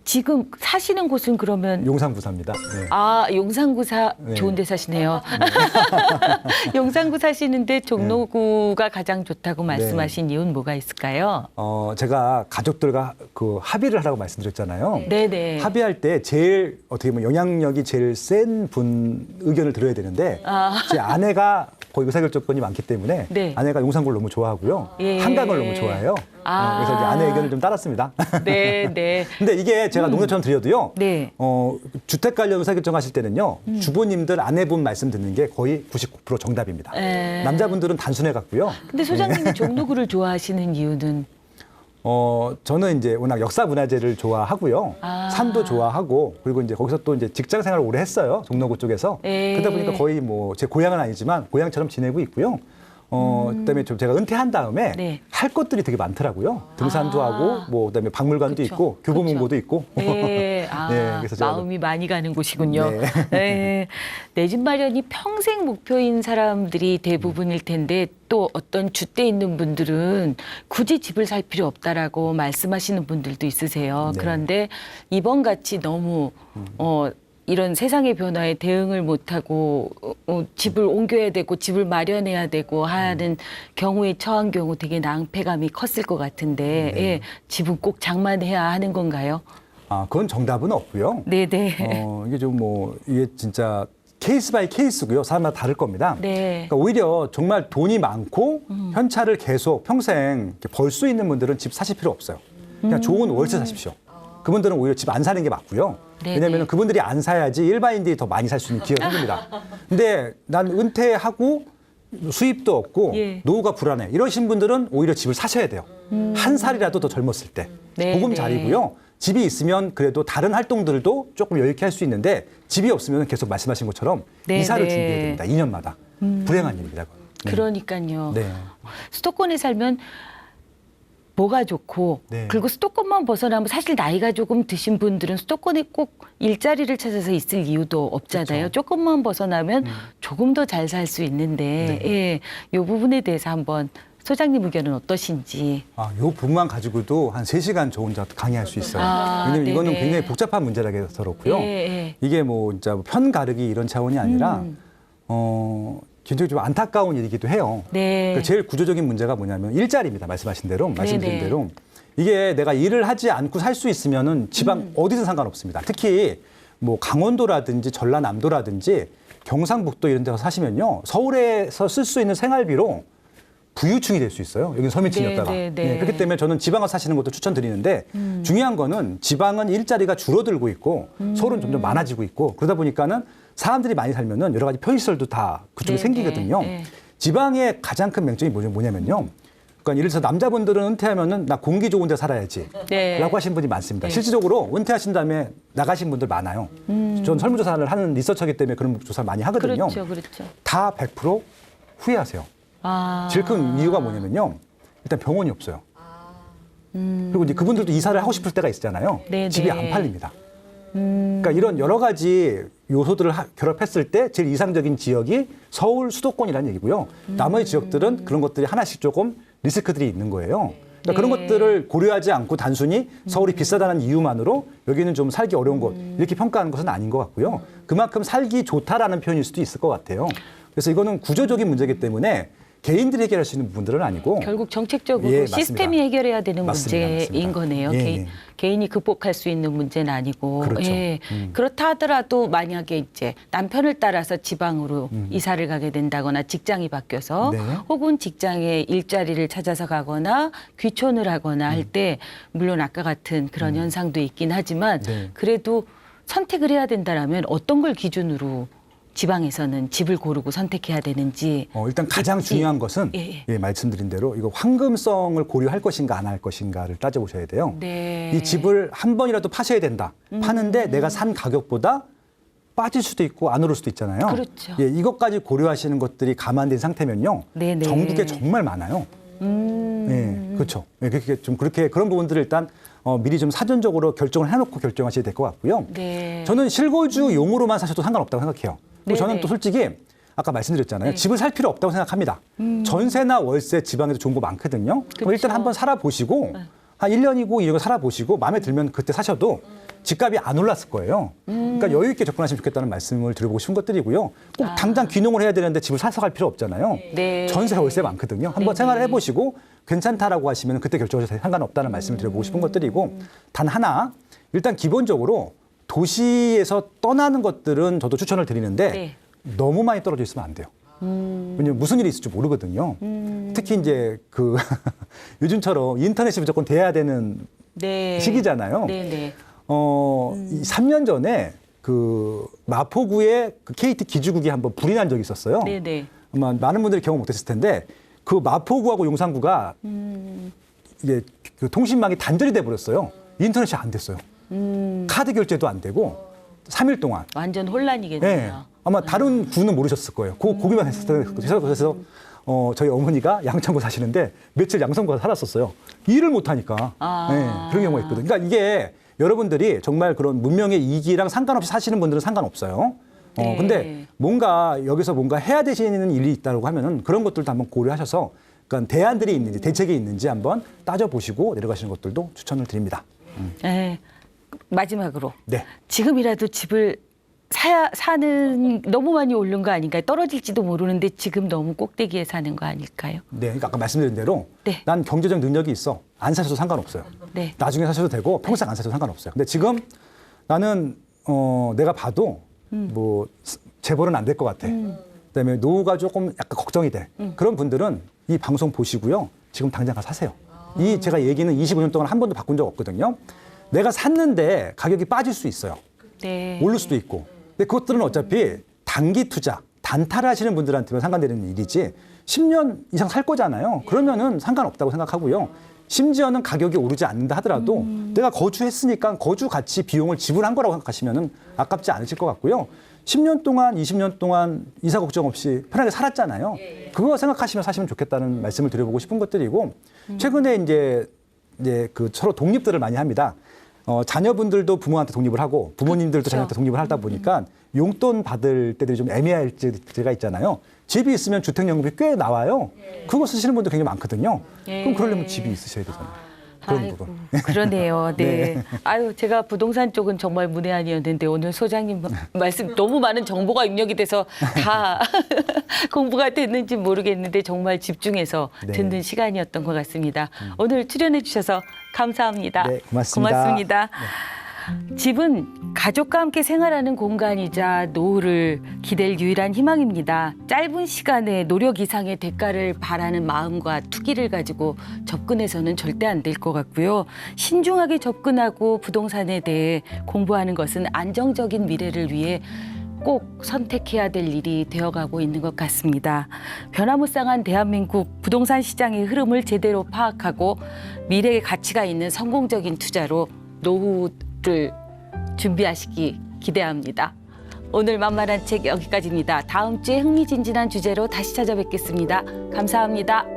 Speaker 2: 지금 사시는 곳은 그러면
Speaker 1: 용산구 삽니다. 네.
Speaker 2: 용산구 좋은 데 사시네요. 용산구 사시는데 종로구가 가장 좋다고 말씀하신 이유는 뭐가 있을까요?
Speaker 1: 제가 가족들과 그 합의를 하라고 말씀드렸잖아요.
Speaker 2: 네네.
Speaker 1: 합의할 때 제일 어떻게 보면 영향력이 제일 센 분 의견을 들어야 되는데 제 아내가 거의 의사결정권이 많기 때문에
Speaker 2: 네.
Speaker 1: 아내가 용산구를 너무 좋아하고요.
Speaker 2: 예.
Speaker 1: 한강을 너무 좋아해요. 그래서 이제 아내 의견을 좀 따랐습니다.
Speaker 2: 네, 네.
Speaker 1: 근데 이게 제가 농담처럼 드려도요.
Speaker 2: 네.
Speaker 1: 주택 관련 의사결정하실 때는요. 주부님들 아내분 말씀 듣는 게 거의 99% 정답입니다. 남자분들은 단순해 갖고요.
Speaker 2: 근데 소장님이 종로구를 좋아하시는 이유는?
Speaker 1: 저는 이제 워낙 역사문화재를 좋아하고요. 산도 좋아하고, 그리고 이제 거기서 또 이제 직장 생활을 오래 했어요. 종로구 쪽에서. 그러다 보니까 거의 뭐 제 고향은 아니지만 고향처럼 지내고 있고요. 그다음에 좀 제가 은퇴한 다음에
Speaker 2: 네.
Speaker 1: 할 것들이 되게 많더라고요. 등산도 하고, 뭐 그다음에 박물관도
Speaker 2: 그쵸.
Speaker 1: 있고, 교보문고도 있고.
Speaker 2: 네. 네.
Speaker 1: 그래서 제가
Speaker 2: 마음이 많이 가는 곳이군요.
Speaker 1: 네.
Speaker 2: 네. 내 집 마련이 평생 목표인 사람들이 대부분일 텐데 또 어떤 주대 있는 분들은 굳이 집을 살 필요 없다라고 말씀하시는 분들도 있으세요.
Speaker 1: 네.
Speaker 2: 그런데 이번 같이 너무 이런 세상의 변화에 대응을 못하고 집을 옮겨야 되고 집을 마련해야 되고 하는 경우에 처한 경우 되게 낭패감이 컸을 것 같은데
Speaker 1: 네.
Speaker 2: 예, 집은 꼭 장만해야 하는 건가요?
Speaker 1: 그건 정답은 없고요.
Speaker 2: 네네.
Speaker 1: 이게 좀 이게 진짜 케이스 바이 케이스고요. 사람마다 다를 겁니다.
Speaker 2: 네.
Speaker 1: 그러니까 오히려 정말 돈이 많고 현찰을 계속 평생 벌 수 있는 분들은 집 사실 필요 없어요. 그냥 좋은 월세 사십시오. 그분들은 오히려 집 안 사는 게 맞고요.
Speaker 2: 네네.
Speaker 1: 왜냐하면 그분들이 안 사야지 일반인들이 더 많이 살 수 있는 기회가 생깁니다. 근데 난 은퇴하고 수입도 없고
Speaker 2: 예.
Speaker 1: 노후가 불안해. 이러신 분들은 오히려 집을 사셔야 돼요. 한 살이라도 더 젊었을 때.
Speaker 2: 네,
Speaker 1: 보금자리고요. 집이 있으면 그래도 다른 활동들도 조금 여유 있게 할 수 있는데 집이 없으면 계속 말씀하신 것처럼
Speaker 2: 네,
Speaker 1: 이사를
Speaker 2: 네.
Speaker 1: 준비해야 됩니다. 2년마다. 불행한 일입니다. 네.
Speaker 2: 그러니까요.
Speaker 1: 네.
Speaker 2: 수도권에 살면 뭐가 좋고
Speaker 1: 네.
Speaker 2: 그리고 수도권만 벗어나면 사실 나이가 조금 드신 분들은 수도권에 꼭 일자리를 찾아서 있을 이유도 없잖아요.
Speaker 1: 그렇죠.
Speaker 2: 조금만 벗어나면 조금 더 잘 살 수 있는데
Speaker 1: 네.
Speaker 2: 예, 이 부분에 대해서 한번 소장님 의견은 어떠신지.
Speaker 1: 요 부분만 가지고도 한 3시간 저 혼자 강의할 수 있어요. 왜냐면 이거는
Speaker 2: 네네.
Speaker 1: 굉장히 복잡한 문제라서 그렇고요.
Speaker 2: 예, 예.
Speaker 1: 이게 진짜 편 가르기 이런 차원이 아니라 굉장히 좀 안타까운 일이기도 해요.
Speaker 2: 네.
Speaker 1: 그러니까 제일 구조적인 문제가 뭐냐면 일자리입니다. 말씀하신 대로, 말씀드린
Speaker 2: 네네.
Speaker 1: 대로. 이게 내가 일을 하지 않고 살 수 있으면은 지방 어디든 상관없습니다. 특히 강원도라든지 전라남도라든지 경상북도 이런 데서 사시면요. 서울에서 쓸 수 있는 생활비로 부유층이 될 수 있어요. 여기는 서민층이었다가.
Speaker 2: 네, 네, 네.
Speaker 1: 그렇기 때문에 저는 지방 가서 사시는 것도 추천드리는데 중요한 거는 지방은 일자리가 줄어들고 있고 서울은 점점 많아지고 있고 그러다 보니까는 사람들이 많이 살면은 여러 가지 편의시설도 다 그쪽에
Speaker 2: 네,
Speaker 1: 생기거든요.
Speaker 2: 네, 네.
Speaker 1: 지방의 가장 큰 맹점이 뭐냐면요. 그러니까 예를 들어서 남자분들은 은퇴하면은 나 공기 좋은 데 살아야지.
Speaker 2: 네.
Speaker 1: 라고 하신 분이 많습니다.
Speaker 2: 네.
Speaker 1: 실질적으로 은퇴하신 다음에 나가신 분들 많아요. 전 설문조사를 하는 리서처이기 때문에 그런 조사를 많이 하거든요.
Speaker 2: 그렇죠, 그렇죠.
Speaker 1: 다 100% 후회하세요. 제일 큰 이유가 뭐냐면요. 일단 병원이 없어요. 그리고 이제 그분들도 이사를 하고 싶을 때가 있잖아요.
Speaker 2: 네네.
Speaker 1: 집이 안 팔립니다. 그러니까 이런 여러 가지 요소들을 결합했을 때 제일 이상적인 지역이 서울 수도권이라는 얘기고요. 나머지 지역들은 그런 것들이 하나씩 조금 리스크들이 있는 거예요. 그러니까 그런
Speaker 2: 네.
Speaker 1: 것들을 고려하지 않고 단순히 서울이 비싸다는 이유만으로 여기는 좀 살기 어려운 곳 이렇게 평가하는 것은 아닌 것 같고요. 그만큼 살기 좋다라는 표현일 수도 있을 것 같아요. 그래서 이거는 구조적인 문제이기 때문에 개인들이 해결할 수 있는 부분들은 아니고
Speaker 2: 결국 정책적으로
Speaker 1: 예, 맞습니다.
Speaker 2: 시스템이 해결해야 되는
Speaker 1: 맞습니다.
Speaker 2: 문제인
Speaker 1: 맞습니다.
Speaker 2: 거네요.
Speaker 1: 예, 예.
Speaker 2: 개인이 극복할 수 있는 문제는 아니고.
Speaker 1: 그렇죠.
Speaker 2: 예. 그렇다 하더라도 만약에 이제 남편을 따라서 지방으로 이사를 가게 된다거나 직장이 바뀌어서
Speaker 1: 네.
Speaker 2: 혹은 직장에 일자리를 찾아서 가거나 귀촌을 하거나 할 때 물론 아까 같은 그런 현상도 있긴 하지만
Speaker 1: 네.
Speaker 2: 그래도 선택을 해야 된다라면 어떤 걸 기준으로 지방에서는 집을 고르고 선택해야 되는지.
Speaker 1: 일단 가장 중요한 것은
Speaker 2: 예.
Speaker 1: 말씀드린 대로 이거 황금성을 고려할 것인가 안 할 것인가를 따져보셔야 돼요.
Speaker 2: 네.
Speaker 1: 이 집을 한 번이라도 파셔야 된다. 파는데 내가 산 가격보다 빠질 수도 있고 안 오를 수도 있잖아요.
Speaker 2: 그렇죠.
Speaker 1: 예, 이것까지 고려하시는 것들이 감안된 상태면요.
Speaker 2: 네네.
Speaker 1: 전국에 정말 많아요. 예, 그렇죠. 예, 그렇게 그런 부분들을 일단 미리 좀 사전적으로 결정을 해놓고 결정하셔야 될 것 같고요.
Speaker 2: 네.
Speaker 1: 저는 실거주용으로만 사셔도 상관없다고 생각해요. 그리고 저는
Speaker 2: 네네.
Speaker 1: 또 솔직히 아까 말씀드렸잖아요. 집을 살 필요 없다고 생각합니다. 전세나 월세 지방에도 좋은 거 많거든요. 그럼 일단
Speaker 2: 그렇죠.
Speaker 1: 한번 살아보시고 한 1년이고 이거 살아보시고 마음에 들면 그때 사셔도 집값이 안 올랐을 거예요. 그러니까 여유 있게 접근하시면 좋겠다는 말씀을 드려보고 싶은 것들이고요. 꼭 당장 귀농을 해야 되는데 집을 사서 갈 필요 없잖아요.
Speaker 2: 네.
Speaker 1: 전세, 월세 많거든요. 한번 생활을 해보시고 괜찮다라고 하시면 그때 결정하셔도 상관없다는 말씀을 드려보고 싶은 것들이고 단 하나 일단 기본적으로 도시에서 떠나는 것들은 저도 추천을 드리는데
Speaker 2: 네.
Speaker 1: 너무 많이 떨어져 있으면 안 돼요. 왜냐면 무슨 일이 있을지 모르거든요. 특히 이제 요즘처럼 인터넷이 무조건 돼야 되는
Speaker 2: 네.
Speaker 1: 시기잖아요.
Speaker 2: 네네.
Speaker 1: 3년 전에 마포구에 KT 기지국이 한번 불이 난 적이 있었어요.
Speaker 2: 네네.
Speaker 1: 아마 많은 분들이 경험 못했을 텐데 그 마포구하고 용산구가 이게 통신망이 단절이 돼 버렸어요. 인터넷이 안 됐어요. 카드 결제도 안 되고 3일 동안.
Speaker 2: 완전 혼란이겠네요.
Speaker 1: 네. 아마 다른 구는 모르셨을 거예요. 거기만 했을 때. 그래서 저희 어머니가 양천구 사시는데 며칠 양천구에 살았었어요. 일을 못 하니까. 네, 그런 경우가 있거든요. 그러니까 이게 여러분들이 정말 그런 문명의 이기랑 상관없이 사시는 분들은 상관없어요.
Speaker 2: 네.
Speaker 1: 근데 뭔가 여기서 뭔가 해야 되시는 일이 있다고 하면은 그런 것들도 한번 고려하셔서 그러니까 대안들이 있는지 대책이 있는지 한번 따져보시고 내려가시는 것들도 추천을 드립니다.
Speaker 2: 네. 마지막으로
Speaker 1: 네.
Speaker 2: 지금이라도 집을 사는 너무 많이 오른 거 아닌가요? 떨어질지도 모르는데 지금 너무 꼭대기에 사는 거 아닐까요?
Speaker 1: 네, 그러니까 아까 말씀드린 대로
Speaker 2: 네.
Speaker 1: 난 경제적 능력이 있어. 안 사셔도 상관없어요.
Speaker 2: 네.
Speaker 1: 나중에 사셔도 되고 평생 안 사셔도 상관없어요. 근데 지금 나는 내가 봐도 뭐 재벌은 안 될 것 같아. 그다음에 노후가 조금 약간 걱정이 돼. 그런 분들은 이 방송 보시고요. 지금 당장 가서 사세요. 이 제가 얘기는 25년 동안 한 번도 바꾼 적 없거든요. 내가 샀는데 가격이 빠질 수 있어요.
Speaker 2: 네.
Speaker 1: 오를 수도 있고. 근데 그것들은 어차피 단기 투자, 단타를 하시는 분들한테만 상관되는 일이지 10년 이상 살 거잖아요. 그러면은 상관없다고 생각하고요. 심지어는 가격이 오르지 않는다 하더라도 내가 거주했으니까 거주 가치 비용을 지불한 거라고 생각하시면은 아깝지 않으실 것 같고요. 10년 동안, 20년 동안 이사 걱정 없이 편하게 살았잖아요. 그거 생각하시면 사시면 좋겠다는 말씀을 드려보고 싶은 것들이고 최근에 이제 그 서로 독립들을 많이 합니다. 자녀분들도 부모한테 독립을 하고 부모님들도
Speaker 2: 그렇죠.
Speaker 1: 자녀한테 독립을 하다 보니까 용돈 받을 때들이 좀 애매할 때가 있잖아요. 집이 있으면 주택연금이 꽤 나와요. 그거 쓰시는 분들 굉장히 많거든요. 그럼 그러려면 집이 있으셔야 되잖아요. 그런
Speaker 2: 아이고,
Speaker 1: 부분.
Speaker 2: 그러네요. 네.
Speaker 1: 네.
Speaker 2: 아유, 제가 부동산 쪽은 정말 문외한이었는데 오늘 소장님 말씀 너무 많은 정보가 입력이 돼서 다 공부가 됐는지 모르겠는데 정말 집중해서
Speaker 1: 네.
Speaker 2: 듣는 시간이었던 것 같습니다. 오늘 출연해 주셔서 감사합니다.
Speaker 1: 네, 고맙습니다.
Speaker 2: 고맙습니다. 집은 가족과 함께 생활하는 공간이자 노후를 기댈 유일한 희망입니다. 짧은 시간에 노력 이상의 대가를 바라는 마음과 투기를 가지고 접근해서는 절대 안 될 것 같고요. 신중하게 접근하고 부동산에 대해 공부하는 것은 안정적인 미래를 위해 꼭 선택해야 될 일이 되어가고 있는 것 같습니다. 변화무쌍한 대한민국 부동산 시장의 흐름을 제대로 파악하고 미래의 가치가 있는 성공적인 투자로 노후를 준비하시기 기대합니다. 오늘 만만한 책 여기까지입니다. 다음 주에 흥미진진한 주제로 다시 찾아뵙겠습니다. 감사합니다.